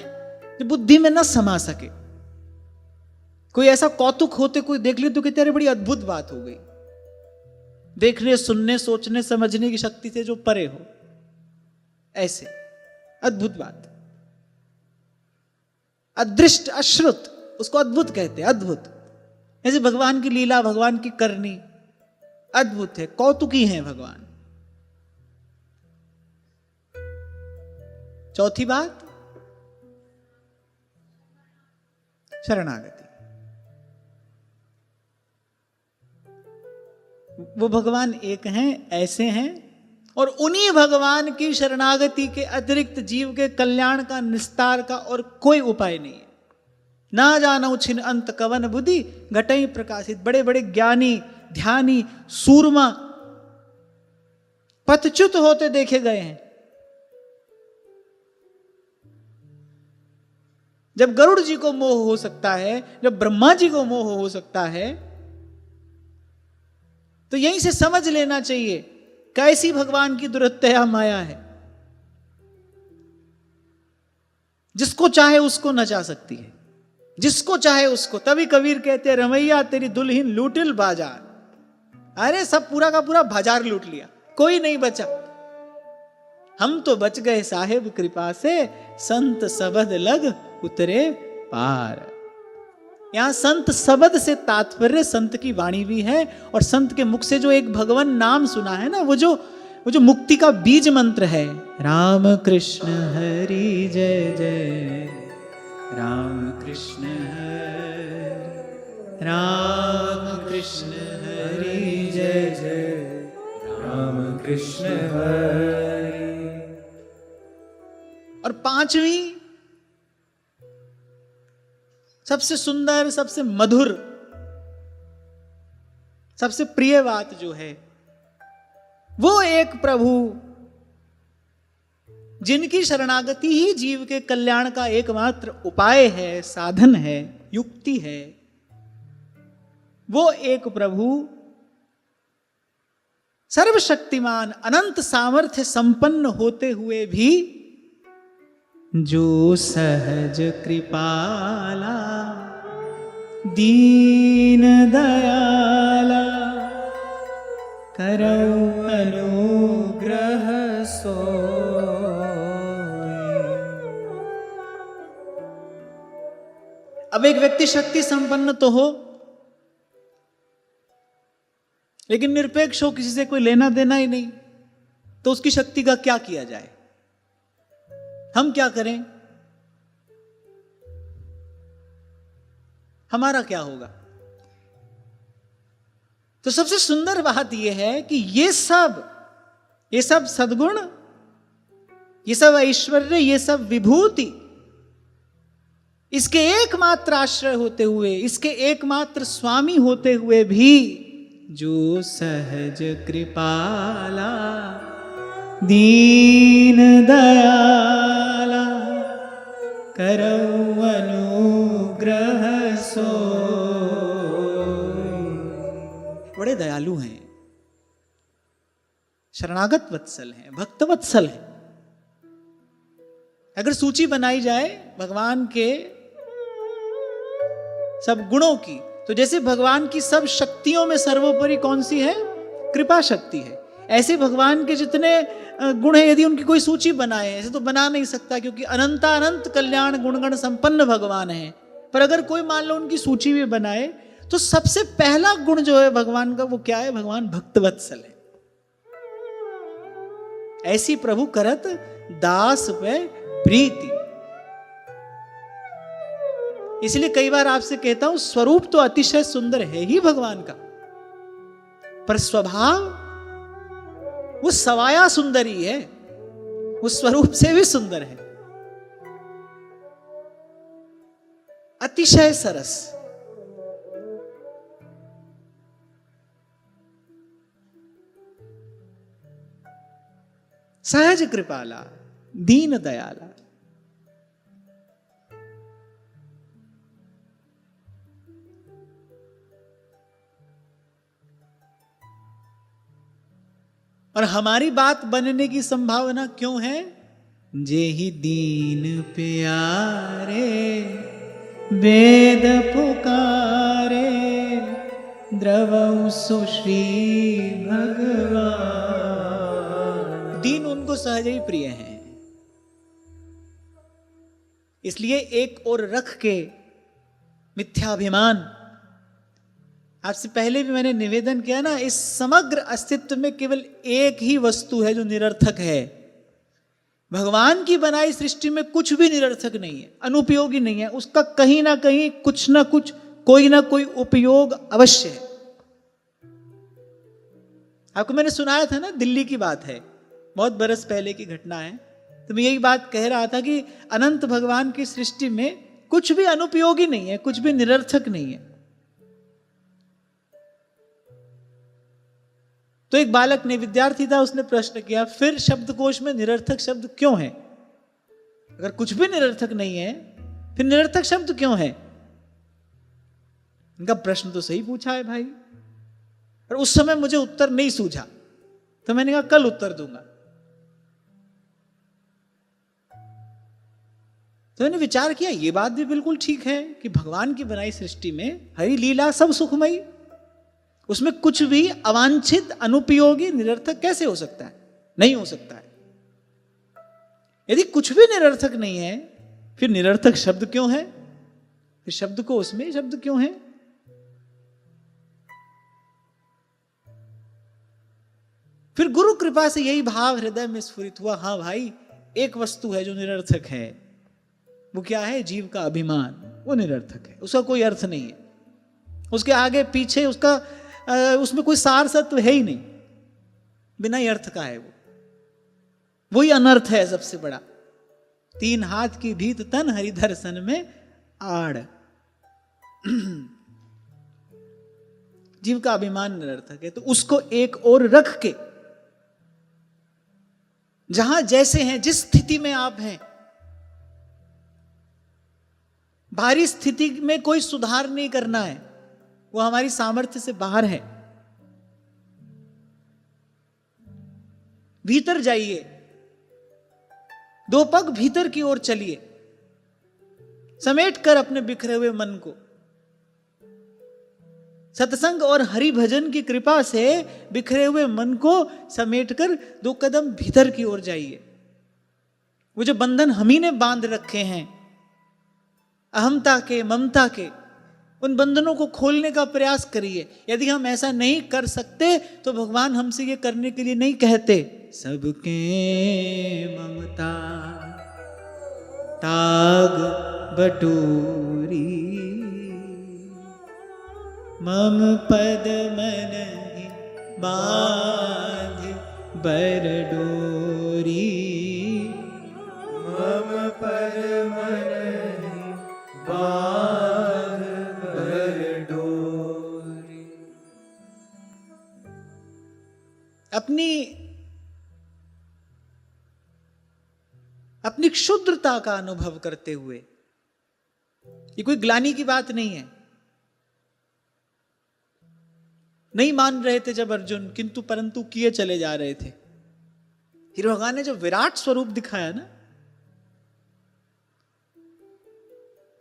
जो बुद्धि में न समा सके। कोई ऐसा कौतुक होते कोई देख ले तो कहते अरे बड़ी अद्भुत बात हो गई, देखने सुनने सोचने समझने की शक्ति से जो परे हो, ऐसे अद्भुत बात। अदृष्ट अश्रुत, उसको अद्भुत कहते हैं, अद्भुत। ऐसे भगवान की लीला, भगवान की करनी अद्भुत है, कौतुकी है भगवान। चौथी बात, शरणागति। वो भगवान एक हैं, ऐसे हैं, और उन्हीं भगवान की शरणागति के अतिरिक्त जीव के कल्याण का, निस्तार का और कोई उपाय नहीं है। ना जानो छिन अंत कवन बुद्धि, घटई प्रकाशित। बड़े बड़े ज्ञानी, ध्यानी, सूरमा पथच्युत होते देखे गए हैं। जब गरुड़ जी को मोह हो सकता है, जब ब्रह्मा जी को मोह हो सकता है, तो यहीं से समझ लेना चाहिए कैसी भगवान की दुरत्या माया है। जिसको चाहे उसको नचा सकती है, जिसको चाहे उसको। तभी कबीर कहते हैं, रमैया तेरी दुल्हन लूटिल बाजार। अरे सब पूरा का पूरा बाजार लूट लिया, कोई नहीं बचा। हम तो बच गए साहेब कृपा से, संत सबद लग उतरे पार। यहां संत शब्द से तात्पर्य संत की वाणी भी है, और संत के मुख से जो एक भगवान नाम सुना है ना, वो जो मुक्ति का बीज मंत्र है, राम कृष्ण हरि जय जय, राम कृष्ण हरि, राम कृष्ण हरि जय जय, राम कृष्ण हरि। और पांचवी सबसे सुंदर, सबसे मधुर, सबसे प्रिय बात जो है, वो एक प्रभु जिनकी शरणागति ही जीव के कल्याण का एकमात्र उपाय है, साधन है, युक्ति है। वो एक प्रभु सर्वशक्तिमान, अनंत सामर्थ्य संपन्न होते हुए भी जो सहज कृपाला, दीन दयाला, करऊ अनुग्रह सोई। अब एक व्यक्ति शक्ति संपन्न तो हो, लेकिन निरपेक्ष हो, किसी से कोई लेना देना ही नहीं, तो उसकी शक्ति का क्या किया जाए? हम क्या करें? हमारा क्या होगा? तो सबसे सुंदर बात यह है कि ये सब सद्गुण, ये सब ऐश्वर्य, ये सब विभूति इसके एकमात्र आश्रय होते हुए, इसके एकमात्र स्वामी होते हुए भी जो सहज कृपाला दीन दयाला करौ अनुग्रह सो, बड़े दयालु हैं, शरणागत वत्सल हैं, भक्त वत्सल हैं। अगर सूची बनाई जाए भगवान के सब गुणों की, तो जैसे भगवान की सब शक्तियों में सर्वोपरि कौन सी है? कृपा शक्ति है। ऐसे भगवान के जितने गुण हैं, यदि उनकी कोई सूची बनाए, ऐसे तो बना नहीं सकता, क्योंकि अनंत कल्याण गुणगण संपन्न भगवान है। पर अगर कोई मान लो उनकी सूची भी बनाए, तो सबसे पहला गुण जो है भगवान का, वो क्या है? भगवान भक्तवत्सल है। ऐसी प्रभु करत दास पे प्रीति। इसलिए कई बार आपसे कहता हूं, स्वरूप तो अतिशय सुंदर है ही भगवान का, पर स्वभाव वो सवाया सुंदर ही है, वो स्वरूप से भी सुंदर है, अतिशय सरस। सहज कृपाला दीन दयाला। और हमारी बात बनने की संभावना क्यों है? जेहि दीन प्यारे वेद पुकारे द्रवौ सुश्री भगवान। दीन उनको सहज ही प्रिय हैं, इसलिए एक और रख के मिथ्याभिमान, आपसे पहले भी मैंने निवेदन किया ना, इस समग्र अस्तित्व में केवल एक ही वस्तु है जो निरर्थक है। भगवान की बनाई सृष्टि में कुछ भी निरर्थक नहीं है, अनुपयोगी नहीं है। उसका कहीं ना कहीं कुछ ना कुछ, कोई ना कोई उपयोग अवश्य है। आपको मैंने सुनाया था ना, दिल्ली की बात है, बहुत बरस पहले की घटना है। तो मैं यही बात कह रहा था कि अनंत भगवान की सृष्टि में कुछ भी अनुपयोगी नहीं है, कुछ भी निरर्थक नहीं है। तो एक बालक ने, विद्यार्थी था, उसने प्रश्न किया, फिर शब्दकोश में निरर्थक शब्द क्यों है? अगर कुछ भी निरर्थक नहीं है, फिर निरर्थक शब्द क्यों है? इनका प्रश्न तो सही पूछा है भाई, और उस समय मुझे उत्तर नहीं सूझा, तो मैंने कहा कल उत्तर दूंगा। तो मैंने विचार किया, ये बात भी बिल्कुल ठीक है कि भगवान की बनाई सृष्टि में हरि लीला सब सुखमयी, उसमें कुछ भी अवांछित, अनुपयोगी, निरर्थक कैसे हो सकता है? नहीं हो सकता है। यदि कुछ भी निरर्थक नहीं है, फिर निरर्थक शब्द क्यों है? फिर शब्द को उसमें शब्द क्यों है? फिर गुरु कृपा से यही भाव हृदय में स्फुरित हुआ, हाँ भाई, एक वस्तु है जो निरर्थक है। वो क्या है? जीव का अभिमान, वो निरर्थक है, उसका कोई अर्थ नहीं है, उसके आगे पीछे उसमें कोई सार सत्व है ही नहीं, बिना ही अर्थ का है वो, वही अनर्थ है सबसे बड़ा। 3 हाथ की भीत तन हरि दर्शन में आड़। जीव का अभिमान निरर्थक है, तो उसको एक और रख के, जहां जैसे हैं, जिस स्थिति में आप हैं, बाहरी स्थिति में कोई सुधार नहीं करना है, वो हमारी सामर्थ्य से बाहर है। भीतर जाइए, 2 पग भीतर की ओर चलिए, समेट कर अपने बिखरे हुए मन को सत्संग और हरि भजन की कृपा से बिखरे हुए मन को समेटकर 2 कदम भीतर की ओर जाइए। वो जो बंधन हम ही ने बांध रखे हैं, अहमता के, ममता के, उन बंधनों को खोलने का प्रयास करिए। यदि हम ऐसा नहीं कर सकते तो भगवान हमसे ये करने के लिए नहीं कहते। सबके ममता ताग बटोरी, मम पद मन बांध बर डोरी, मम पद मन बांध बर डोरी। अपनी क्षुद्रता का अनुभव करते हुए, ये कोई ग्लानि की बात नहीं है। नहीं मान रहे थे जब अर्जुन, किंतु परंतु किए चले जा रहे थे। फिर भगवान ने जब विराट स्वरूप दिखाया ना,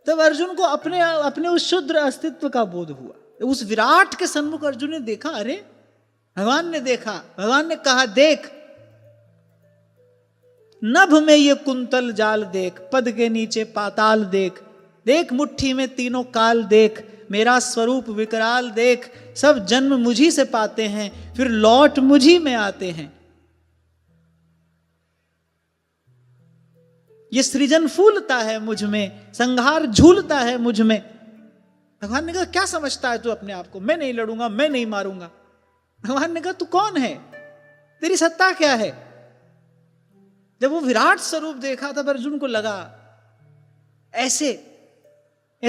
तब अर्जुन को अपने उस शुद्र अस्तित्व का बोध हुआ। उस विराट के सन्मुख अर्जुन ने देखा, अरे भगवान ने देखा, भगवान ने कहा देख, नभ में ये कुंतल जाल देख, पद के नीचे पाताल देख, देख मुट्ठी में तीनों काल देख, मेरा स्वरूप विकराल देख, सब जन्म मुझी से पाते हैं, फिर लौट मुझी में आते हैं। ये सृजन फूलता है मुझ में, संहार झूलता है मुझ में। भगवान ने कहा क्या समझता है तू अपने आप को, मैं नहीं लड़ूंगा, मैं नहीं मारूंगा। भगवान ने कहा तू कौन है, तेरी सत्ता क्या है। जब वो विराट स्वरूप देखा तब अर्जुन को लगा, ऐसे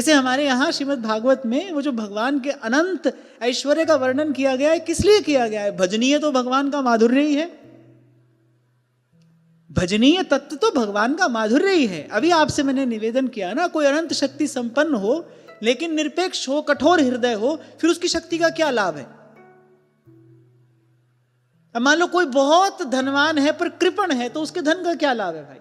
हमारे यहां श्रीमद् भागवत में वो जो भगवान के अनंत ऐश्वर्य का वर्णन किया गया है, किस लिए किया गया है। भजनीय तो भगवान का माधुर्य ही है, भजनीय तत्व तो भगवान का माधुर्य ही है। अभी आपसे मैंने निवेदन किया ना, कोई अनंत शक्ति संपन्न हो लेकिन निरपेक्ष हो, कठोर हृदय हो, फिर उसकी शक्ति का क्या लाभ है। अब मान लो कोई बहुत धनवान है पर कृपण है, तो उसके धन का क्या लाभ है भाई।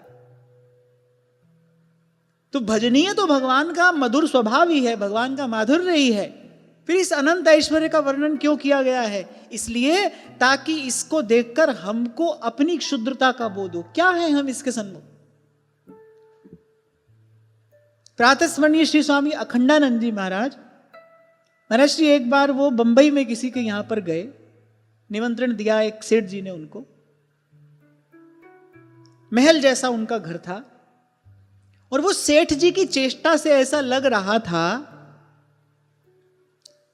तो भजनीय तो भगवान का मधुर स्वभाव ही है, भगवान का माधुर्य ही है। फिर इस अनंत ऐश्वर्य का वर्णन क्यों किया गया है, इसलिए ताकि इसको देखकर हमको अपनी क्षुद्रता का बोध हो। क्या है हम इसके सन्मुख। प्रातस्मरणीय श्री स्वामी अखंडानंद जी महाराज श्री एक बार वो बंबई में किसी के यहां पर गए, निमंत्रण दिया एक सेठ जी ने उनको, महल जैसा उनका घर था, और वो सेठ जी की चेष्टा से ऐसा लग रहा था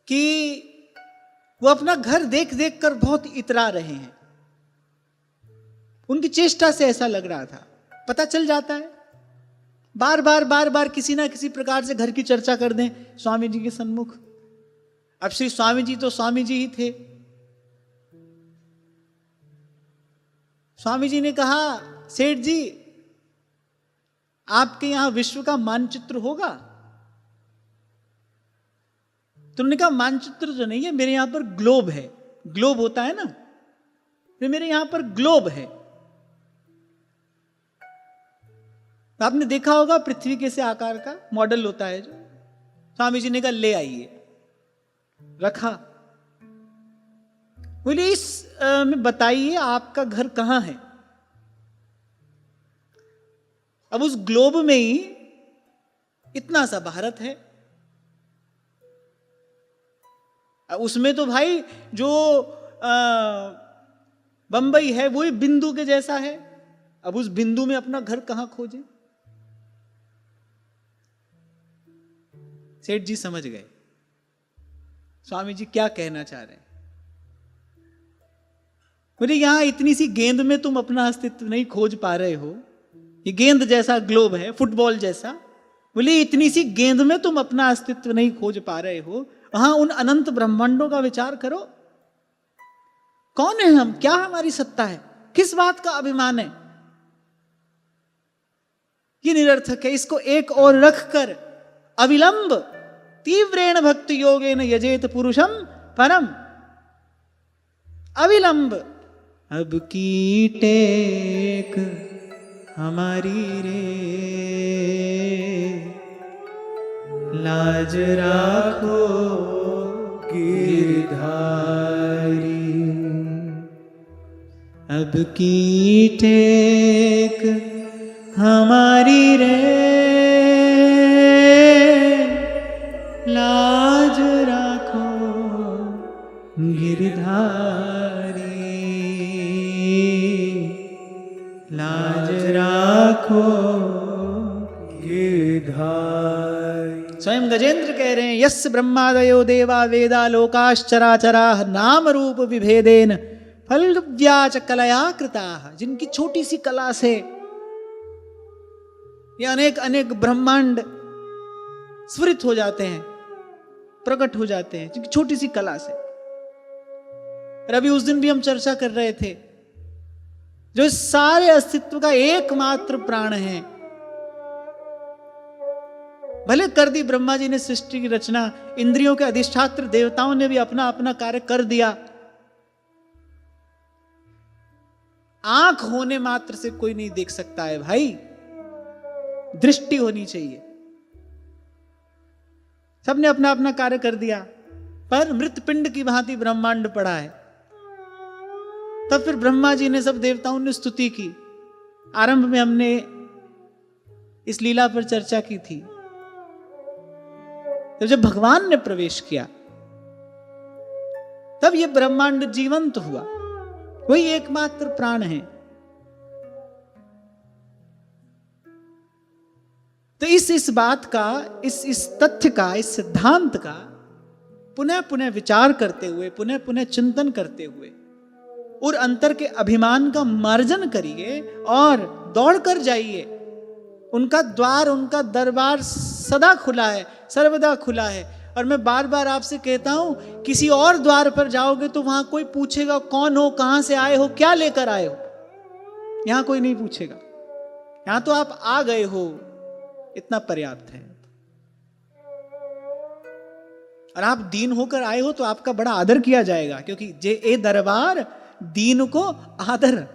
कि वो अपना घर देख देख कर बहुत इतरा रहे हैं। उनकी चेष्टा से ऐसा लग रहा था। पता चल जाता है, बार बार किसी ना किसी प्रकार से घर की चर्चा कर दें स्वामी जी के सन्मुख। अब श्री स्वामी जी तो स्वामी जी ही थे। स्वामी जी ने कहा, सेठ जी आपके यहां विश्व का मानचित्र होगा। तुमने कहा मानचित्र तो नहीं है, मेरे यहां पर ग्लोब है। ग्लोब होता है ना, तो मेरे यहां पर ग्लोब है। आपने देखा होगा पृथ्वी के से आकार का मॉडल होता है जो। स्वामी जी ने कहा ले आइए, रखा। बोले इस में बताइए आपका घर कहां है। अब उस ग्लोब में ही इतना सा भारत है। उसमें तो भाई जो बंबई है वो ही बिंदु के जैसा है। अब उस बिंदु में अपना घर कहां खोजे। सेठ जी समझ गए स्वामी जी क्या कहना चाह रहे हैं। बोले यहां इतनी सी गेंद में तुम अपना अस्तित्व नहीं खोज पा रहे हो। ये गेंद जैसा ग्लोब है, फुटबॉल जैसा। बोले इतनी सी गेंद में तुम अपना अस्तित्व नहीं खोज पा रहे हो, वहां उन अनंत ब्रह्मांडों का विचार करो। कौन है हम, क्या हमारी सत्ता है, किस बात का अभिमान है। ये निरर्थक है। इसको एक और रखकर अविलंब तीव्रेण भक्ति योगेन यजेत पुरुषम परम। अविलंब अब की टेक हमारी रे, लाज राखो गिरधारी। अब की टेक हमारी रे, लाज राखो गिरधारी। लाज राखो गजेंद्र कह रहे हैं, यस्य ब्रह्मादयो देवा वेदा लोकाश्चराचरा नाम रूप विभेदेन फलव्याच कलया कृता, जिनकी छोटी सी कला से ये अनेक अनेक ब्रह्मांड स्फुरित हो जाते हैं, प्रकट हो जाते हैं, जिनकी छोटी सी कला से। और अभी उस दिन भी हम चर्चा कर रहे थे, जो इस सारे अस्तित्व का एकमात्र प्राण है। भले कर दी ब्रह्मा जी ने सृष्टि की रचना, इंद्रियों के अधिष्ठात्र देवताओं ने भी अपना अपना कार्य कर दिया, आंख होने मात्र से कोई नहीं देख सकता है भाई, दृष्टि होनी चाहिए। सबने अपना अपना कार्य कर दिया, पर मृत पिंड की भांति ब्रह्मांड पड़ा है। तब फिर ब्रह्मा जी ने, सब देवताओं ने स्तुति की। आरंभ में हमने इस लीला पर चर्चा की थी। तो जब भगवान ने प्रवेश किया, तब यह ब्रह्मांड जीवंत हुआ। वही एकमात्र प्राण है। तो इस बात का, इस तथ्य का, इस सिद्धांत का पुनः पुनः विचार करते हुए, पुनः पुनः चिंतन करते हुए, और अंतर के अभिमान का मार्जन करिए और दौड़ कर जाइए। उनका द्वार, उनका दरबार सदा खुला है, सर्वदा खुला है। और मैं बार बार आपसे कहता हूं, किसी और द्वार पर जाओगे तो वहां कोई पूछेगा कौन हो, कहां से आए हो, क्या लेकर आए हो। यहां कोई नहीं पूछेगा। यहां तो आप आ गए हो, इतना पर्याप्त है। और आप दीन होकर आए हो तो आपका बड़ा आदर किया जाएगा, क्योंकि जे ए दरबार दीन को आदर।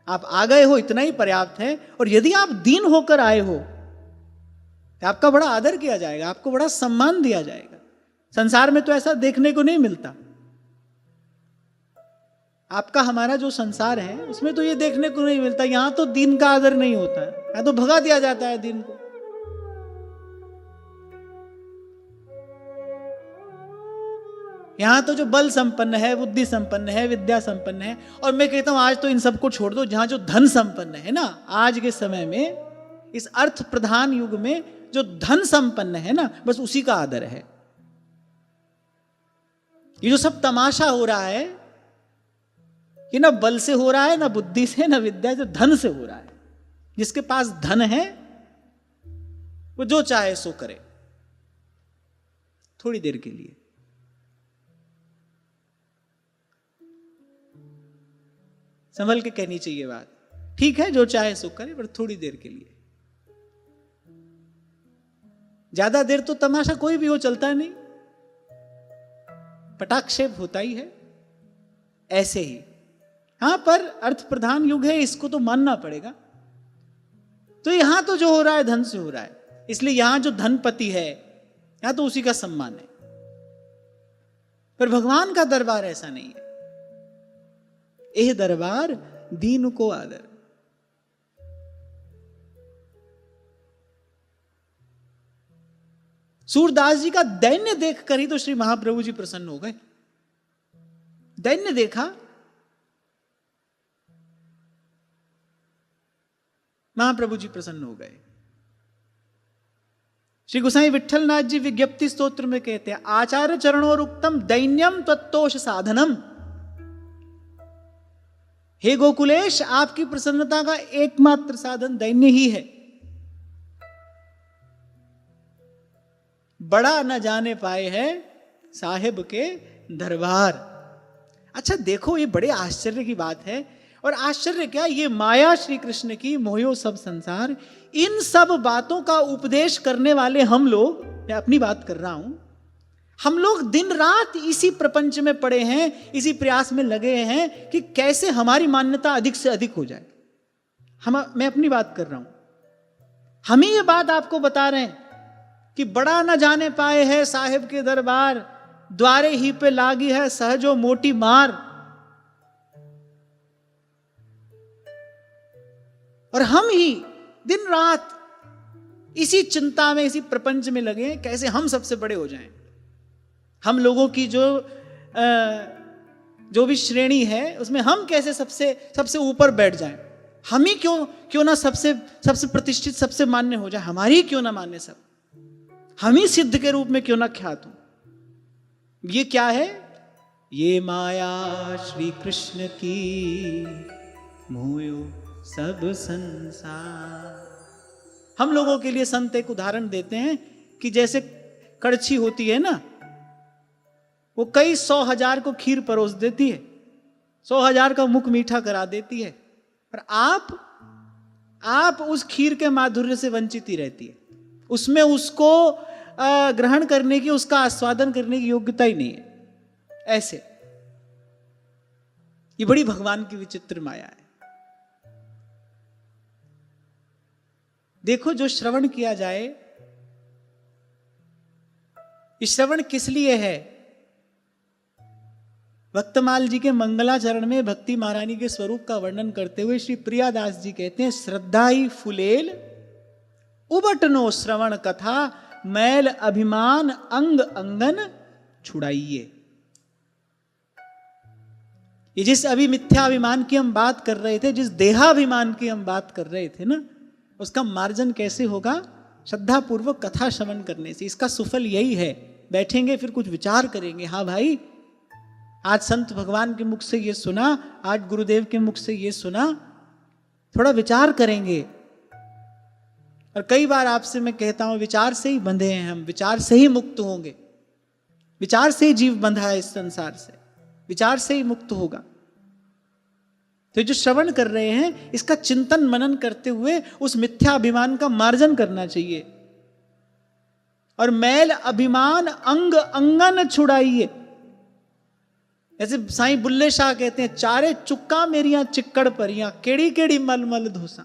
आप आ गए हो, इतना ही पर्याप्त है। और यदि आप दीन होकर आए हो तो आपका बड़ा आदर किया जाएगा, आपको बड़ा सम्मान दिया जाएगा। संसार में तो ऐसा देखने को नहीं मिलता। आपका हमारा जो संसार है उसमें तो ये देखने को नहीं मिलता। यहां तो दीन का आदर नहीं होता है, यहां तो भगा दिया जाता है दीन को। यहां तो जो बल संपन्न है, बुद्धि संपन्न है, विद्या संपन्न है। और मैं कहता हूं आज तो इन सबको छोड़ दो, जहां जो धन संपन्न है ना, आज के समय में, इस अर्थ प्रधान युग में जो धन संपन्न है ना, बस उसी का आदर है। ये जो सब तमाशा हो रहा है, ये ना बल से हो रहा है, ना बुद्धि से, ना विद्या से, धन से हो रहा है। जिसके पास धन है वो जो चाहे सो करे, थोड़ी देर के लिए। संभल के कहनी चाहिए बात। ठीक है, जो चाहे सो करे, पर थोड़ी देर के लिए। ज्यादा देर तो तमाशा कोई भी हो चलता नहीं, पटाक्षेप होता ही है। ऐसे ही हां, पर अर्थ प्रधान युग है, इसको तो मानना पड़ेगा। तो यहां तो जो हो रहा है धन से हो रहा है, इसलिए यहां जो धनपति है यहां तो उसी का सम्मान है। पर भगवान का दरबार ऐसा नहीं है। यह दरबार दीन को आदर। सूरदास जी का दैन्य देखकर ही तो श्री महाप्रभु जी प्रसन्न हो गए। दैन्य देखा, महाप्रभु जी प्रसन्न हो गए। श्री गोसाई विठलनाथ जी विज्ञप्ति स्तोत्र में कहते हैं, आचार्य चरणोर उक्तम दैन्यम तत्तोष साधनम। हे गोकुलेश, आपकी प्रसन्नता का एकमात्र साधन दैन्य ही है। बड़ा न जाने पाए हैं साहिब के दरबार। अच्छा देखो, ये बड़े आश्चर्य की बात है। और आश्चर्य क्या, ये माया श्री कृष्ण की, मोहियो सब संसार, इन सब बातों का उपदेश करने वाले हम लोग, मैं अपनी बात कर रहा हूं, हम लोग दिन रात इसी प्रपंच में पड़े हैं, इसी प्रयास में लगे हैं कि कैसे हमारी मान्यता अधिक से अधिक हो जाए। मैं अपनी बात कर रहा हूं। हम ही ये बात आपको बता रहे हैं कि बड़ा न जाने पाए है साहिब के दरबार, द्वारे ही पे लागी है सहजो मोटी मार। और हम ही दिन रात इसी चिंता में, इसी प्रपंच में लगे हैं कैसे हम सबसे बड़े हो जाएं। हम लोगों की जो भी श्रेणी है उसमें हम कैसे सबसे ऊपर बैठ जाएं। हम ही क्यों ना सबसे प्रतिष्ठित, सबसे मान्य हो जाए। हमारी क्यों ना मान्य सब, हम ही सिद्ध के रूप में क्यों ना ख्यात हो। ये क्या है? ये माया श्री कृष्ण की मोयो सब संसार। हम लोगों के लिए संत एक उदाहरण देते हैं कि जैसे कड़छी होती है ना, वो कई 100,000 को खीर परोस देती है, 100,000 का मुख मीठा करा देती है, पर आप उस खीर के माधुर्य से वंचित ही रहती है। उसमें उसको ग्रहण करने की, उसका आस्वादन करने की योग्यता ही नहीं है। ऐसे ये बड़ी भगवान की विचित्र माया है। देखो, जो श्रवण किया जाए, ये श्रवण किस लिए है? भक्तमाल जी के मंगलाचरण में भक्ति महारानी के स्वरूप का वर्णन करते हुए श्री प्रियादास जी कहते हैं, श्रद्धाई फुलेल उबटनो श्रवण कथा, मैल अभिमान अंग अंगन छुड़ाइए। ये जिस अभी मिथ्याभिमान की हम बात कर रहे थे, जिस देहाभिमान की हम बात कर रहे थे ना, उसका मार्जन कैसे होगा? श्रद्धा पूर्वक कथा श्रवण करने से। इसका सुफल यही है, बैठेंगे फिर कुछ विचार करेंगे। हाँ भाई, आज संत भगवान के मुख से ये सुना, आज गुरुदेव के मुख से ये सुना, थोड़ा विचार करेंगे। और कई बार आपसे मैं कहता हूं, विचार से ही बंधे हैं हम, विचार से ही मुक्त होंगे। विचार से ही जीव बंधा है इस संसार से, विचार से ही मुक्त होगा। तो जो श्रवण कर रहे हैं, इसका चिंतन मनन करते हुए उस मिथ्या अभिमान का मार्जन करना चाहिए। और मैल अभिमान अंग अंगन छुड़ाइए। ऐसे साईं बुल्ले शाह कहते हैं, चारे चुक्का मेरियां चिक्कड़ परियां, केड़ी केड़ी मल मल धोसा।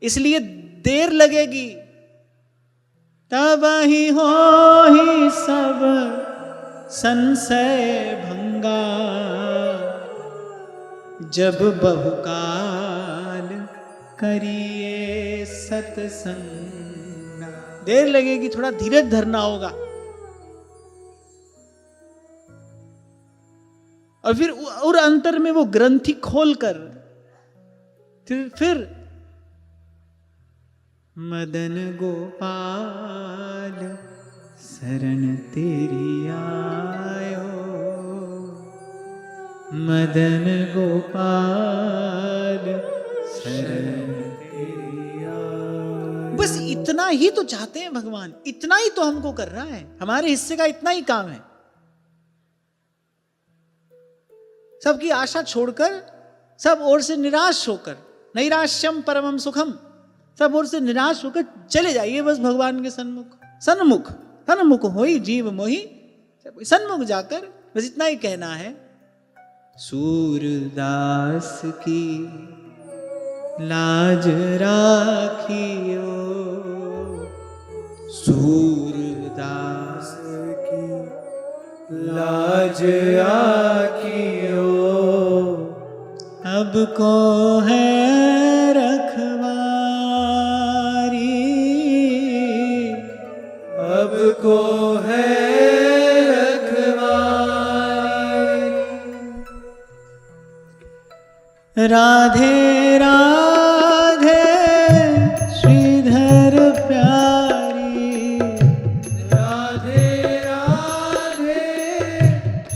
इसलिए देर लगेगी, तब ही हो ही सब संशय भंगा, जब बहुकाल करिए सत्संग। देर लगेगी, थोड़ा धीरज धरना होगा। और फिर और अंतर में वो ग्रंथि खोलकर फिर मदन गोपाल शरण तेरी आयो, मदन गोपाल शरण तेरी आयो। बस इतना ही तो चाहते हैं भगवान, इतना ही तो हमको कर रहा है, हमारे हिस्से का इतना ही काम है। सबकी आशा छोड़कर, सब ओर से निराश होकर, नैराश्यम परमम सुखम, सब ओर से निराश होकर चले जाइए बस भगवान के सन्मुख। सन्मुख सन्मुख होई जीव मोही, सन्मुख जाकर बस इतना ही कहना है, सूरदास की लाज राखियो, सूरदास की लाज आखियो, अब को है रखवारी, अब को है रखवारी। राधे राधे श्रीधर प्यारी, राधे राधे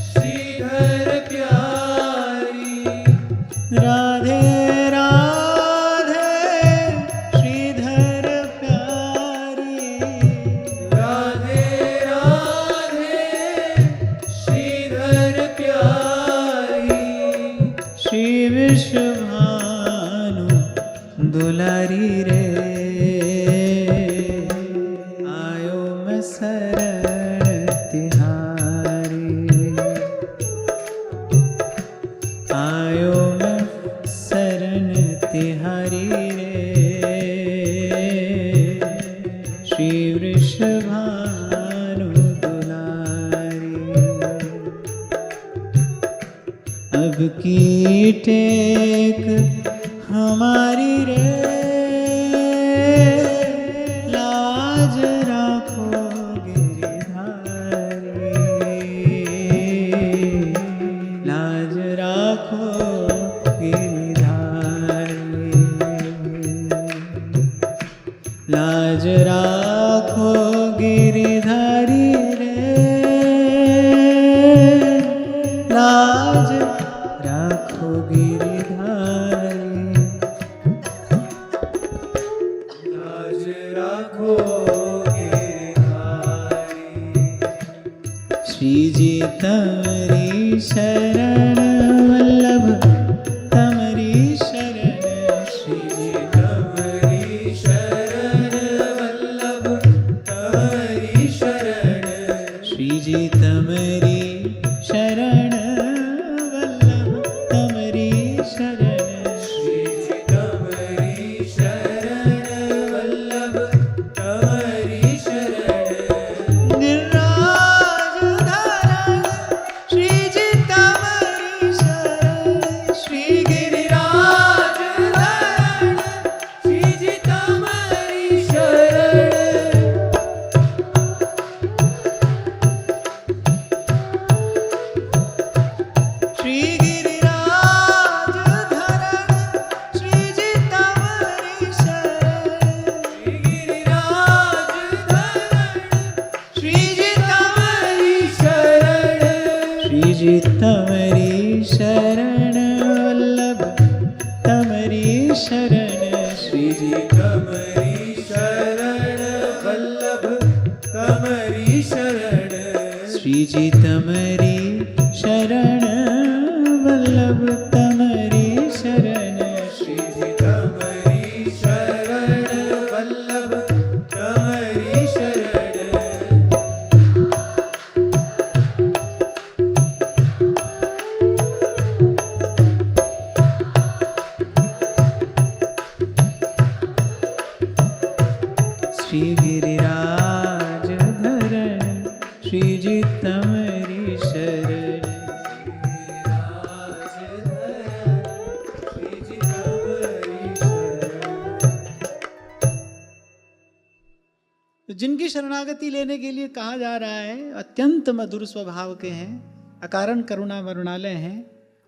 श्रीधर प्यारी, राधे राधे श्रीधर प्यारी, राधे राधे श्रीधर प्यारी। श्री विश्वभानु दुलारी रे, आयो मैं शरण तिहारी, आयो मैं शरण तिहारी रे, श्री वृषभानु दुलारी। अब की टेक हमारी रे, लाज राखो गिरिधारी, लाज राखो गिरिधारी, राखो गिरधारी। लाज राखो गिरधारी। श्री जी तमरी शरण वल्लभ तमरी शरण। श्री जी तमरी शरण वल्लभ तमरी शरण। श्री जी तमरी शरण वल्लभ तमरी शरण। श्री जी तमरी शरण वल्लभ तमरी शरण। गिरिराज धरण श्री जी तमरी शरण। श्री गिरिराज धरण श्री जी तमरी शरण। श्री गिरिराज धरण श्री जी तमरी शरण। श्री गिरिराज धरण श्री जी तमरी शरण। श्री जी तमरी शरण वल्लभ तमरी शरण। श्री जी तमरी शरण वल्लभ तमरी शरण। श्री जी तमरी शरण वल्लभ तमरी शरण। श्री जी तमरी शरण वल्लभ तमरी शरण। श्री गिरिराज धरण श्री जी तमरी शरण। श्री जी तमरी शरण। तो जिनकी शरणागति लेने के लिए कहा जा रहा है अत्यंत मधुर स्वभाव के हैं, अकारण करुणा वरुणालय हैं,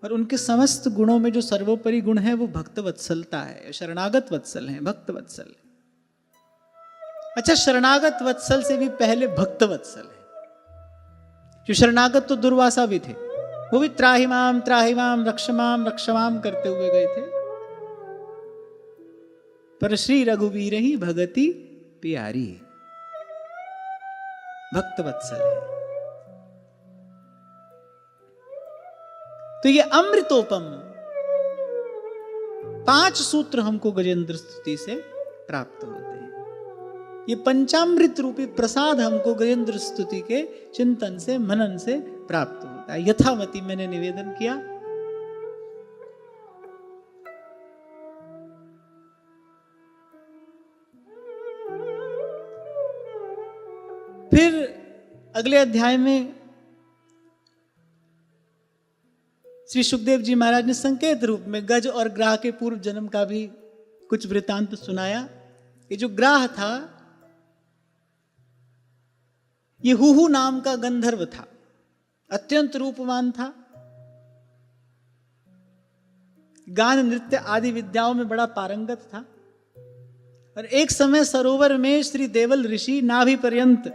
और उनके समस्त गुणों में जो सर्वोपरि गुण है वो भक्त वत्सलता है। शरणागत वत्सल हैं, भक्त वत्सल है। अच्छा, शरणागत वत्सल से भी पहले भक्त वत्सल है। जो शरणागत तो दुर्वासा भी थे, वो भी त्राहिमाम रक्षमाम रक्षमाम करते हुए गए थे। पर श्री रघुवीर ही भगति प्यारी, भक्त वत्सल है। तो ये अमृतोपम 5 सूत्र हमको गजेंद्र स्तुति से प्राप्त होते हैं। ये पंचामृत रूपी प्रसाद हमको गजेंद्र स्तुति के चिंतन से, मनन से प्राप्त होता है। यथामति मैंने निवेदन किया। फिर अगले अध्याय में श्री सुखदेव जी महाराज ने संकेत रूप में गज और ग्राह के पूर्व जन्म का भी कुछ वृतांत सुनाया। ये जो ग्राह था, ये हुहु नाम का गंधर्व था, अत्यंत रूपवान था, गान नृत्य आदि विद्याओं में बड़ा पारंगत था। और एक समय सरोवर में श्री देवल ऋषि नाभि पर्यंत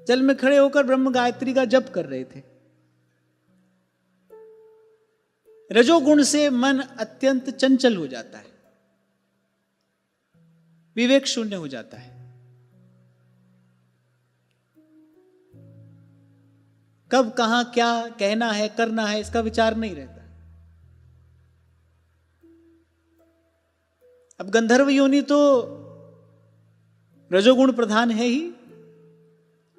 जल में खड़े होकर ब्रह्म गायत्री का जप कर रहे थे। रजोगुण से मन अत्यंत चंचल हो जाता है, विवेक शून्य हो जाता है। कब कहां क्या कहना है, करना है, इसका विचार नहीं रहता। अब गंधर्व योनि तो रजोगुण प्रधान है ही,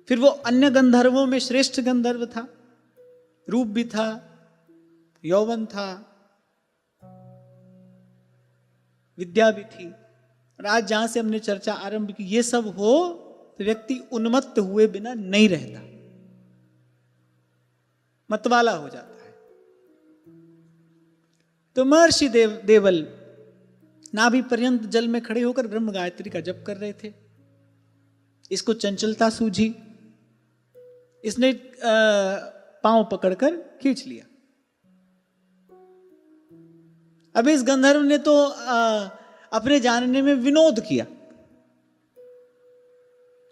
फिर वो अन्य गंधर्वों में श्रेष्ठ गंधर्व था, रूप भी था, यौवन था, विद्या भी थी। और आज जहां से हमने चर्चा आरंभ की, ये सब हो तो व्यक्ति उन्मत्त हुए बिना नहीं रहता, मतवाला हो जाता है। तो महर्षि देवल नाभि पर्यंत जल में खड़े होकर ब्रह्म गायत्री का जप कर रहे थे। इसको चंचलता सूझी, इसने पांव पकड़कर खींच लिया। अब इस गंधर्व ने तो अपने जानने में विनोद किया,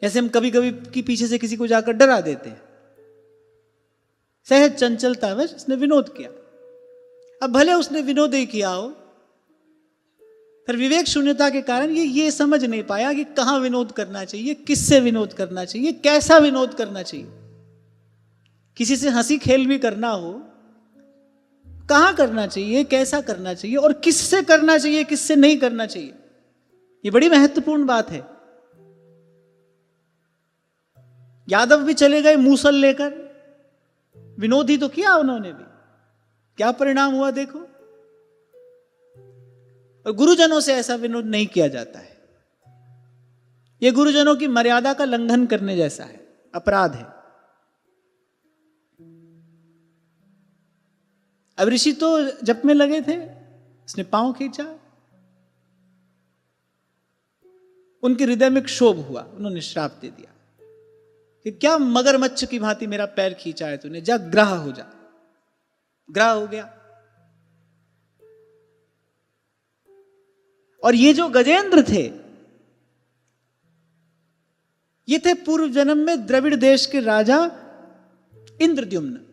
जैसे हम कभी कभी की पीछे से किसी को जाकर डरा देते हैं। सहज चंचलतावश इसने विनोद किया। अब भले उसने विनोद ही किया हो, पर विवेक शून्यता के कारण ये समझ नहीं पाया कि कहां विनोद करना चाहिए, किससे विनोद करना चाहिए, कैसा विनोद करना चाहिए। किसी से हंसी खेल भी करना हो, कहां करना चाहिए, कैसा करना चाहिए और किससे करना चाहिए, किससे नहीं करना चाहिए, ये बड़ी महत्वपूर्ण बात है। यादव भी चले गए मूसल लेकर, विनोद ही तो किया उन्होंने भी, क्या परिणाम हुआ देखो। और गुरुजनों से ऐसा विनोद नहीं किया जाता है, यह गुरुजनों की मर्यादा का लंघन करने जैसा है, अपराध है। अब ऋषि तो जप में लगे थे, उसने पांव खींचा, उनके हृदय में क्षोभ हुआ, उन्होंने श्राप दे दिया कि क्या मगरमच्छ की भांति मेरा पैर खींचा है तूने, जा ग्राह हो जा। ग्राह हो गया। और ये जो गजेंद्र थे, ये थे पूर्व जन्म में द्रविड़ देश के राजा इंद्रद्युम्न।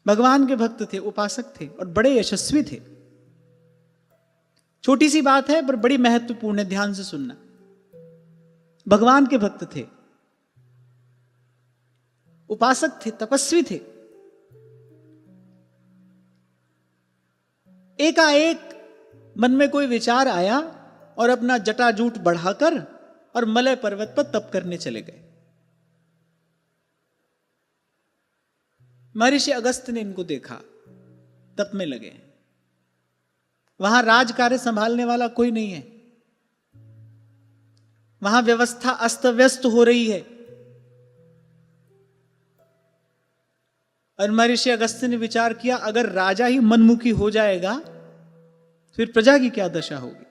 भगवान के भक्त थे, उपासक थे और बड़े यशस्वी थे। छोटी सी बात है पर बड़ी महत्वपूर्ण है, ध्यान से सुनना। भगवान के भक्त थे, उपासक थे, तपस्वी थे। एकाएक मन में कोई विचार आया और अपना जटाजूट बढ़ाकर और मलय पर्वत पर तप करने चले गए। महर्षि अगस्त्य ने इनको देखा, तप में लगे। वहां राज कार्य संभालने वाला कोई नहीं है, वहां व्यवस्था अस्त व्यस्त हो रही है। और महर्षि अगस्त्य ने विचार किया, अगर राजा ही मनमुखी हो जाएगा फिर प्रजा की क्या दशा होगी।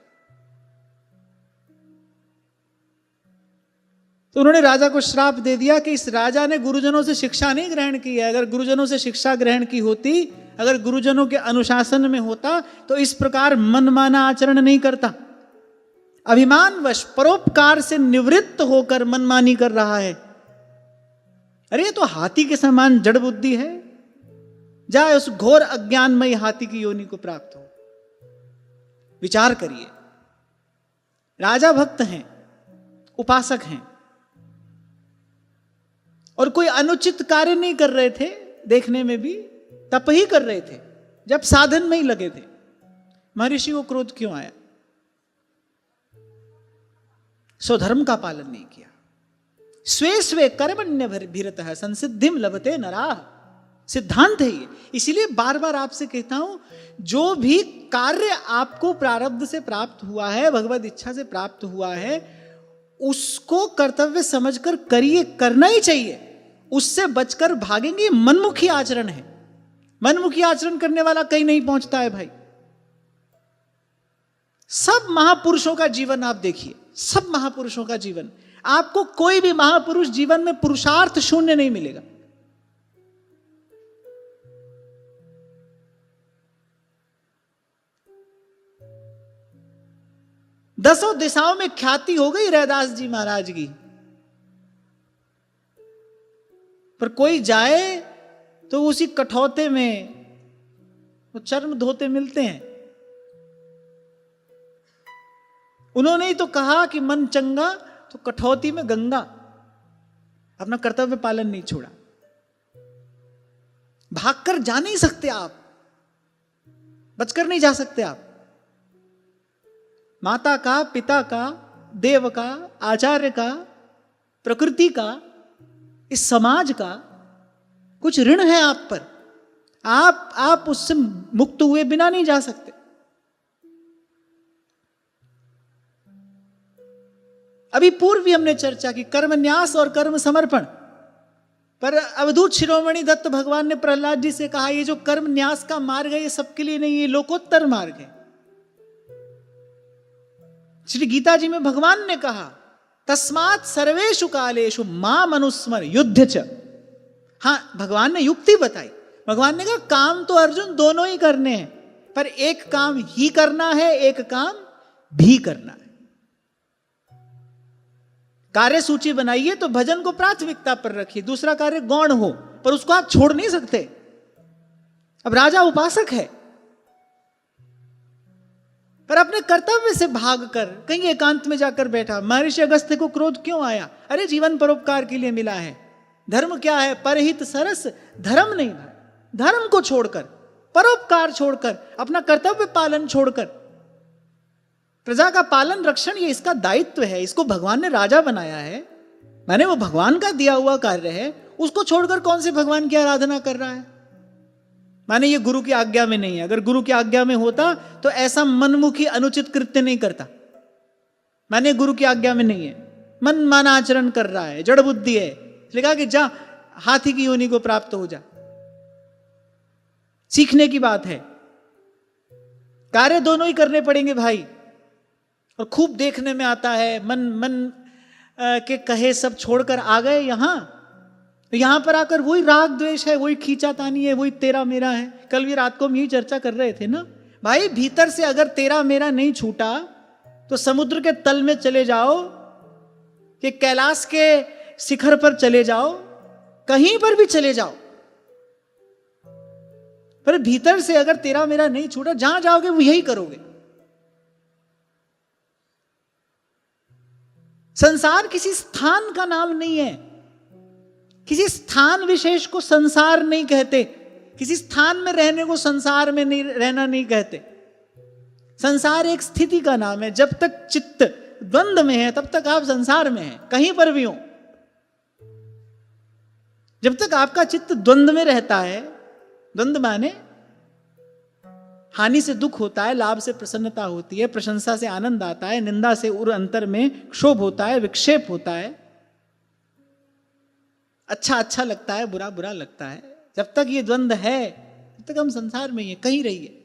तो उन्होंने राजा को श्राप दे दिया कि इस राजा ने गुरुजनों से शिक्षा नहीं ग्रहण की है। अगर गुरुजनों से शिक्षा ग्रहण की होती, अगर गुरुजनों के अनुशासन में होता तो इस प्रकार मनमाना आचरण नहीं करता। अभिमानवश परोपकार से निवृत्त होकर मनमानी कर रहा है। अरे ये तो हाथी के समान जड़ बुद्धि है, जाए उस घोर अज्ञानमयी हाथी की योनि को प्राप्त हो। विचार करिए, राजा भक्त हैं, उपासक हैं और कोई अनुचित कार्य नहीं कर रहे थे, देखने में भी तप ही कर रहे थे, जब साधन में ही लगे थे। महर्षि को क्रोध क्यों आया? स्वधर्म का पालन नहीं किया। स्वे स्वे कर्मण्य भीरतः संसिद्धिम लभते नराः, सिद्धांत है ये। इसीलिए बार बार आपसे कहता हूं, जो भी कार्य आपको प्रारब्ध से प्राप्त हुआ है, भगवत इच्छा से प्राप्त हुआ है, उसको कर्तव्य समझकर करिए, करना ही चाहिए। उससे बचकर भागेंगे, मनमुखी आचरण है। मनमुखी आचरण करने वाला कहीं नहीं पहुंचता है भाई। सब महापुरुषों का जीवन आप देखिए, सब महापुरुषों का जीवन, आपको कोई भी महापुरुष जीवन में पुरुषार्थ शून्य नहीं मिलेगा। दसों दिशाओं में ख्याति हो गई रैदास जी महाराज की, पर कोई जाए तो उसी कठौते में वो चर्म धोते मिलते हैं। उन्होंने ही तो कहा कि मन चंगा तो कठौती में गंगा। अपना कर्तव्य पालन नहीं छोड़ा। भागकर जा नहीं सकते आप, बचकर नहीं जा सकते आप। माता का, पिता का, देव का, आचार्य का, प्रकृति का, इस समाज का कुछ ऋण है आप पर। आप उससे मुक्त हुए बिना नहीं जा सकते। अभी पूर्व भी हमने चर्चा की कर्म न्यास और कर्म समर्पण पर। अवधूत शिरोमणि दत्त भगवान ने प्रहलाद जी से कहा, ये जो कर्म न्यास का मार्ग है ये सबके लिए नहीं, ये लोकोत्तर मार्ग है। श्री गीता जी में भगवान ने कहा, तस्मात् सर्वेषु कालेषु माम अनुस्मर युद्ध च। हाँ, भगवान ने युक्ति बताई। भगवान ने कहा काम तो अर्जुन दोनों ही करने हैं, पर एक काम ही करना है, एक काम भी करना है। कार्य सूची बनाइए तो भजन को प्राथमिकता पर रखिए, दूसरा कार्य गौण हो पर उसको आप छोड़ नहीं सकते। अब राजा उपासक है, पर अपने कर्तव्य से भागकर कहीं एकांत में जाकर बैठा। महर्षि अगस्त्य को क्रोध क्यों आया? अरे जीवन परोपकार के लिए मिला है। धर्म क्या है? परहित सरस धर्म नहीं भाई। धर्म को छोड़कर, परोपकार छोड़कर, अपना कर्तव्य पालन छोड़कर, प्रजा का पालन रक्षण ये इसका दायित्व है। इसको भगवान ने राजा बनाया है, माने वो भगवान का दिया हुआ कार्य है। उसको छोड़कर कौन से भगवान की आराधना कर रहा है? माने ये गुरु की आज्ञा में नहीं है। अगर गुरु की आज्ञा में होता तो ऐसा मनमुखी अनुचित कृत्य नहीं करता। माने गुरु की आज्ञा में नहीं है, मन माना आचरण कर रहा है, जड़ बुद्धि है। इसलिए कहा कि जा हाथी की योनि को प्राप्त हो जा। सीखने की बात है। कार्य दोनों ही करने पड़ेंगे भाई। और खूब देखने में आता है, मन के कहे सब छोड़कर आ गए यहां, तो यहां पर आकर वही राग द्वेष है, वही खींचातानी है, वही तेरा मेरा है। कल भी रात को हम यही चर्चा कर रहे थे ना भाई। भीतर से अगर तेरा मेरा नहीं छूटा तो समुद्र के तल में चले जाओ, कि कैलाश के शिखर पर चले जाओ, कहीं पर भी चले जाओ, पर भीतर से अगर तेरा मेरा नहीं छूटा, जहां जाओगे वो यही करोगे। संसार किसी स्थान का नाम नहीं है। किसी स्थान विशेष को संसार नहीं कहते। किसी स्थान में रहने को संसार में नहीं रहना नहीं कहते। संसार एक स्थिति का नाम है। जब तक चित्त द्वंद्व में है तब तक आप संसार में हैं, कहीं पर भी हो। जब तक आपका चित्त द्वंद्व में रहता है, द्वंद्व माने हानि से दुख होता है, लाभ से प्रसन्नता होती है, प्रशंसा से आनंद आता है, निंदा से उर अंतर में क्षोभ होता है, विक्षेप होता है, अच्छा अच्छा लगता है, बुरा बुरा लगता है। जब तक ये द्वंद्व है तब तक हम संसार में ही है, कहीं रहिए।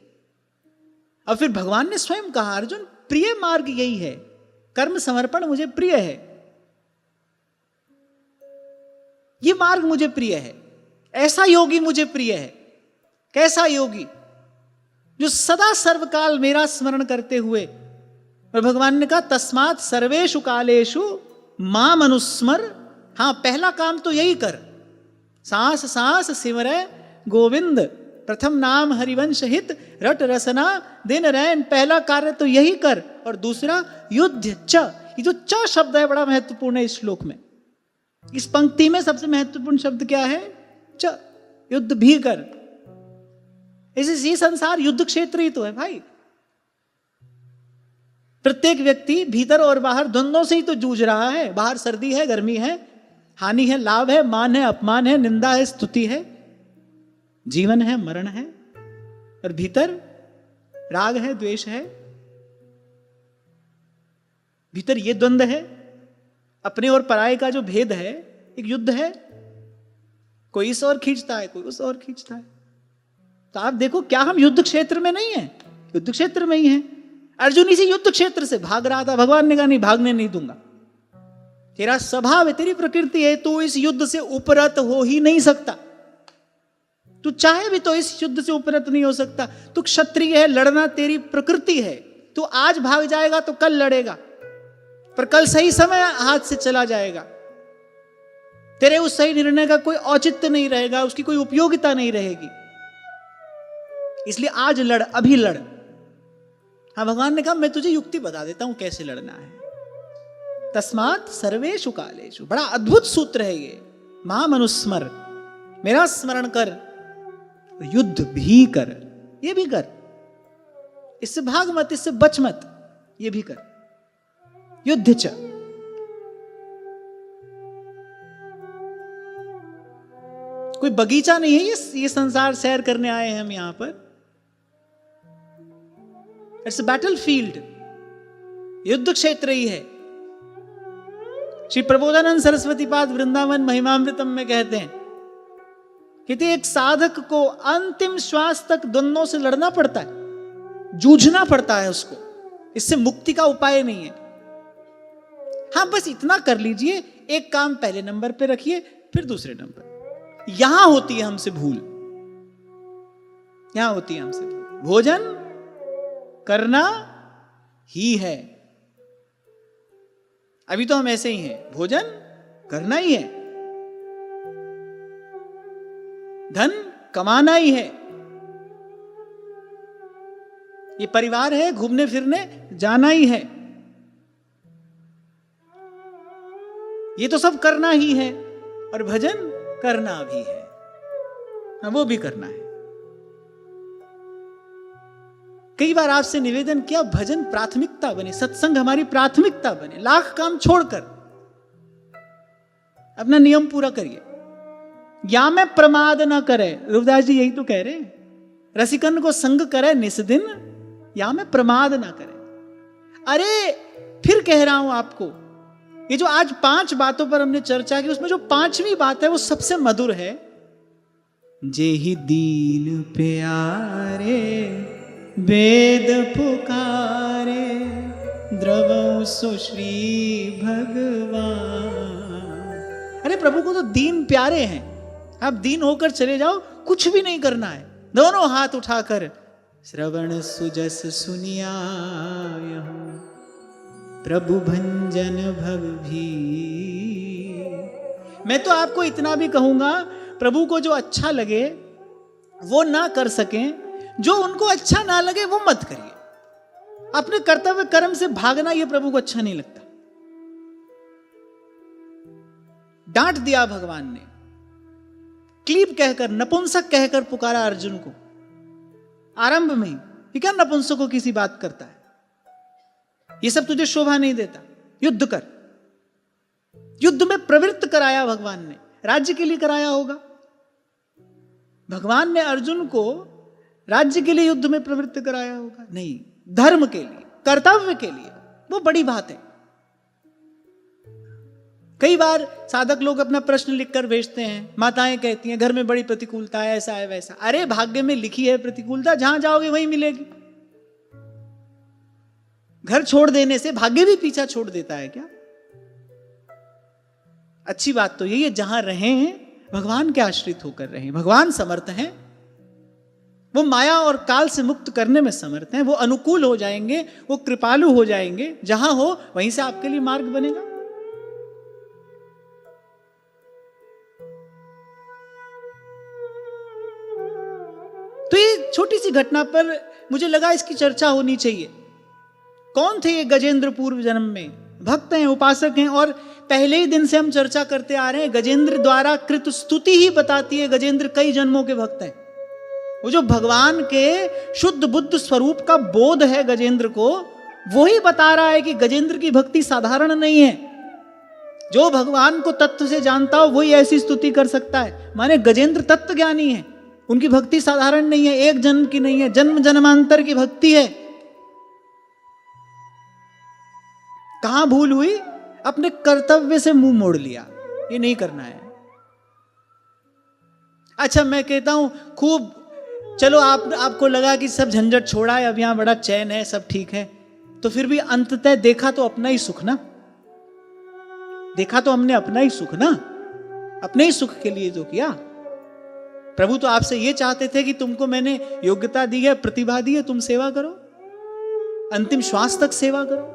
अब फिर भगवान ने स्वयं कहा, अर्जुन प्रिय मार्ग यही है, कर्म समर्पण मुझे प्रिय है, ये मार्ग मुझे प्रिय है, ऐसा योगी मुझे प्रिय है। कैसा योगी? जो सदा सर्वकाल मेरा स्मरण करते हुए, और भगवान ने कहा तस्मात् सर्वेषु कालेषु माम अनुस्मर। हां, पहला काम तो यही कर, सांस सांस सिमरै गोविंद, प्रथम नाम हरिवंश हित रट रसना दिन रैन। पहला कार्य तो यही कर। और दूसरा युद्ध च, ये जो च शब्द है बड़ा महत्वपूर्ण है इस श्लोक में। इस पंक्ति में सबसे महत्वपूर्ण शब्द क्या है? च, युद्ध भी कर। ये संसार युद्ध क्षेत्र ही तो है भाई। प्रत्येक व्यक्ति भीतर और बाहर द्वंद्वों से ही तो जूझ रहा है। बाहर सर्दी है, गर्मी है, हानि है, लाभ है, मान है, अपमान है, निंदा है, स्तुति है, जीवन है, मरण है, और भीतर राग है, द्वेष है। भीतर ये द्वंद्व है, अपने और पराये का जो भेद है, एक युद्ध है। कोई इस ओर खींचता है, कोई उस ओर खींचता है। तो आप देखो, क्या हम युद्ध क्षेत्र में नहीं है? युद्ध क्षेत्र में ही है। अर्जुन इसी युद्ध क्षेत्र से भाग रहा था। भगवान ने कहा नहीं, भागने नहीं दूंगा, तेरा स्वभाव है, तेरी प्रकृति है, तू इस युद्ध से उपरत हो ही नहीं सकता। तू चाहे भी तो इस युद्ध से उपरत नहीं हो सकता। तू क्षत्रिय है, लड़ना तेरी प्रकृति है। तू आज भाग जाएगा तो कल लड़ेगा, पर कल सही समय हाथ से चला जाएगा। तेरे उस सही निर्णय का कोई औचित्य नहीं रहेगा, उसकी कोई उपयोगिता नहीं रहेगी। इसलिए आज लड़, अभी लड़। हाँ, भगवान ने कहा मैं तुझे युक्ति बता देता हूं कैसे लड़ना है। तस्मात् सर्वेषु कालेषु, बड़ा अद्भुत सूत्र है ये। माम अनुस्मर, मेरा स्मरण कर, युद्ध भी कर, ये भी कर। इससे भाग मत, इससे बच मत, ये भी कर। युद्ध च, कोई बगीचा नहीं है ये संसार सैर करने आए हैं हम यहां पर। इट्स बैटल फील्ड, युद्ध क्षेत्र ही है। श्री प्रबोधानंद सरस्वती पाद वृंदावन महिमामृतम में कहते हैं कि एक साधक को अंतिम श्वास तक द्वंद्वों से लड़ना पड़ता है, जूझना पड़ता है उसको। इससे मुक्ति का उपाय नहीं है। हाँ, बस इतना कर लीजिए, एक काम पहले नंबर पे रखिए, फिर दूसरे नंबर। यहां होती है हमसे भूल, यहां होती है हमसे भूल। भोजन करना ही है। अभी तो हम ऐसे ही हैं, भोजन करना ही है, धन कमाना ही है, ये परिवार है, घूमने फिरने जाना ही है, ये तो सब करना ही है, और भजन करना भी है, हाँ, वो भी करना है। कई बार आपसे निवेदन किया, भजन प्राथमिकता बने, सत्संग हमारी प्राथमिकता बने, लाख काम छोड़कर अपना नियम पूरा करिए। या मैं प्रमाद ना करे, रूपदास जी यही तो कह रहे हैं, रसिकन को संग करे निस्दिन, या मैं प्रमाद ना करे। अरे फिर कह रहा हूं आपको, ये जो आज 5 बातों पर हमने चर्चा की, उसमें जो 5वीं बात है वो सबसे मधुर है। जेहि दीन प्यारे वेद पुकारे, द्रवौ सुश्री भगवान। अरे प्रभु को तो दीन प्यारे हैं, आप दीन होकर चले जाओ, कुछ भी नहीं करना है, दोनों हाथ उठाकर श्रवण सुजस सुनिया, प्रभु भंजन भव भी। मैं तो आपको इतना भी कहूंगा, प्रभु को जो अच्छा लगे वो ना कर सकें, जो उनको अच्छा ना लगे वो मत करिए। अपने कर्तव्य कर्म से भागना ये प्रभु को अच्छा नहीं लगता। डांट दिया भगवान ने, क्लीब कहकर, नपुंसक कहकर पुकारा अर्जुन को आरंभ में। ये क्या नपुंसकों की सी बात करता है, ये सब तुझे शोभा नहीं देता, युद्ध कर। युद्ध में प्रवृत्त कराया भगवान ने, राज्य के लिए कराया होगा। भगवान ने अर्जुन को राज्य के लिए युद्ध में प्रवृत्त कराया होगा? नहीं, धर्म के लिए, कर्तव्य के लिए, वो बड़ी बात है। कई बार साधक लोग अपना प्रश्न लिखकर भेजते हैं, माताएं कहती हैं घर में बड़ी प्रतिकूलता है, ऐसा है वैसा। अरे भाग्य में लिखी है प्रतिकूलता, जहां जाओगे वहीं मिलेगी। घर छोड़ देने से भाग्य भी पीछा छोड़ देता है क्या? अच्छी बात तो यही है, जहां रहें भगवान के आश्रित होकर रहें। भगवान समर्थ हैं, वो माया और काल से मुक्त करने में समर्थ हैं, वो अनुकूल हो जाएंगे, वो कृपालु हो जाएंगे। जहां हो वहीं से आपके लिए मार्ग बनेगा। तो ये छोटी सी घटना पर मुझे लगा इसकी चर्चा होनी चाहिए। कौन थे ये गजेंद्र? पूर्व जन्म में भक्त हैं, उपासक हैं, और पहले ही दिन से हम चर्चा करते आ रहे हैं, गजेंद्र द्वारा कृत स्तुति ही बताती है गजेंद्र कई जन्मों के भक्त हैं। वो जो भगवान के शुद्ध बुद्ध स्वरूप का बोध है गजेंद्र को, वो ही बता रहा है कि गजेंद्र की भक्ति साधारण नहीं है। जो भगवान को तत्व से जानता हो वही ऐसी स्तुति कर सकता है। माने गजेंद्र तत्व ज्ञानी है, उनकी भक्ति साधारण नहीं है, एक जन्म की नहीं है, जन्म जन्मांतर की भक्ति है। कहां भूल हुई? अपने कर्तव्य से मुंह मोड़ लिया, ये नहीं करना है। अच्छा मैं कहता हूं खूब, चलो आपको लगा कि सब झंझट छोड़ा है, अब यहां बड़ा चैन है, सब ठीक है, तो फिर भी अंततः देखा तो अपना ही सुख ना, देखा तो हमने अपना ही सुख ना, अपने ही सुख के लिए जो किया। प्रभु तो आपसे ये चाहते थे कि तुमको मैंने योग्यता दी है, प्रतिभा दी है, तुम सेवा करो, अंतिम श्वास तक सेवा करो।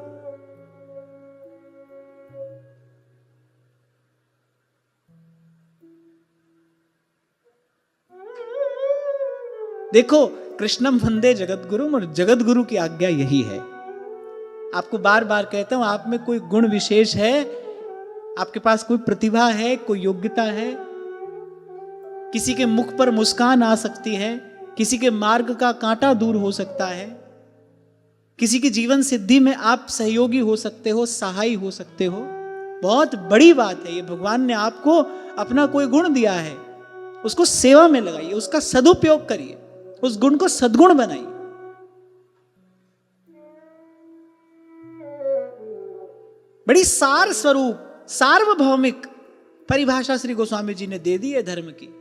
देखो, कृष्णम वंदे जगतगुरु, और जगतगुरु की आज्ञा यही है। आपको बार बार कहता हूं, आप में कोई गुण विशेष है, आपके पास कोई प्रतिभा है, कोई योग्यता है, किसी के मुख पर मुस्कान आ सकती है, किसी के मार्ग का कांटा दूर हो सकता है, किसी की जीवन सिद्धि में आप सहयोगी हो सकते हो, सहाय हो सकते हो। बहुत बड़ी बात है ये। भगवान ने आपको अपना कोई गुण दिया है, उसको सेवा में लगाइए, उसका सदुपयोग करिए, उस गुण को सद्गुण बनाइए। बड़ी सार स्वरूप, सार्वभौमिक परिभाषा श्री गोस्वामी जी ने दे दी है धर्म की।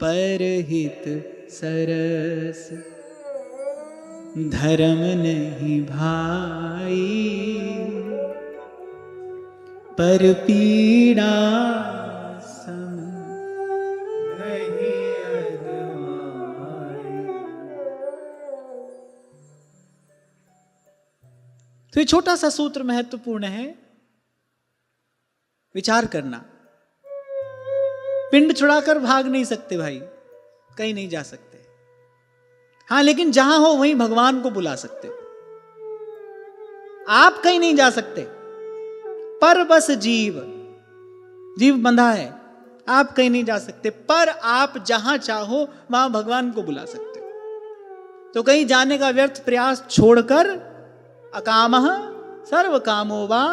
परहित सरस धर्म नहीं भाई, पर पीड़ा सम नहीं अदमाई। तो ये छोटा सा सूत्र महत्वपूर्ण है, विचार करना। पिंड छुड़ाकर भाग नहीं सकते भाई, कहीं नहीं जा सकते। हाँ, लेकिन जहां हो वहीं भगवान को बुला सकते हो। आप कहीं नहीं जा सकते, पर बस जीव बंधा है, आप कहीं नहीं जा सकते, पर आप जहां चाहो वहां भगवान को बुला सकते हो। तो कहीं जाने का व्यर्थ प्रयास छोड़कर अकामः सर्व कामो वा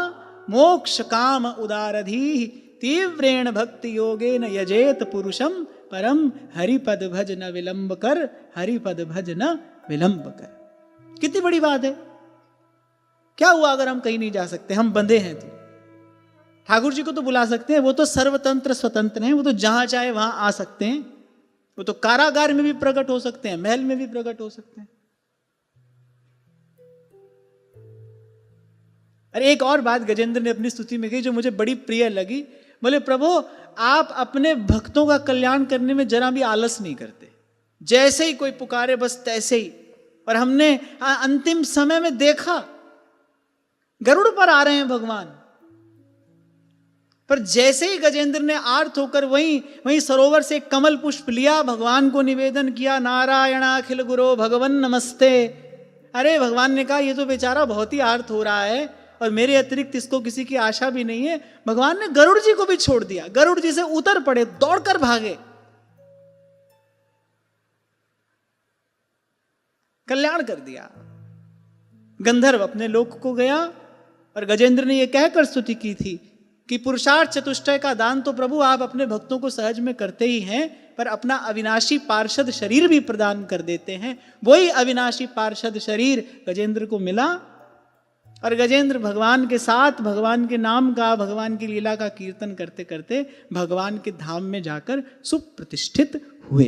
मोक्ष काम उदारधी तीव्रेण भक्ति योगेन यजेत पुरुषम परम हरिपद भज न विलंब कर, हरिपद भज न विलंब कर। कितनी बड़ी बात है। क्या हुआ अगर हम कहीं नहीं जा सकते, हम बंधे हैं तो ठाकुर जी को तो बुला सकते हैं, वो तो सर्वतंत्र स्वतंत्र हैं, वो तो जहां चाहे वहां आ सकते हैं, वो तो कारागार में भी प्रकट हो सकते हैं, महल में भी प्रकट हो सकते हैं। अरे एक और बात गजेंद्र ने अपनी स्तुति में कही जो मुझे बड़ी प्रिय लगी। बोले प्रभु आप अपने भक्तों का कल्याण करने में जरा भी आलस नहीं करते, जैसे ही कोई पुकारे बस तैसे ही। और हमने अंतिम समय में देखा गरुड़ पर आ रहे हैं भगवान, पर जैसे ही गजेंद्र ने आर्त होकर वहीं सरोवर से कमल पुष्प लिया, भगवान को निवेदन किया, नारायण अखिल गुरो भगवन नमस्ते। अरे भगवान ने कहा ये तो बेचारा बहुत ही आर्त हो रहा है और मेरे अतिरिक्त इसको किसी की आशा भी नहीं है। भगवान ने गरुड़ जी को भी छोड़ दिया, गरुड़ जी से उतर पड़े, दौड़कर भागे, कल्याण कर दिया। गंधर्व अपने लोक को गया और गजेंद्र ने यह कहकर स्तुति की थी कि पुरुषार्थ चतुष्टय का दान तो प्रभु आप अपने भक्तों को सहज में करते ही हैं, पर अपना अविनाशी पार्षद शरीर भी प्रदान कर देते हैं। वही अविनाशी पार्षद शरीर गजेंद्र को मिला और गजेंद्र भगवान के साथ भगवान के नाम का, भगवान की लीला का कीर्तन करते करते भगवान के धाम में जाकर सुप्रतिष्ठित हुए।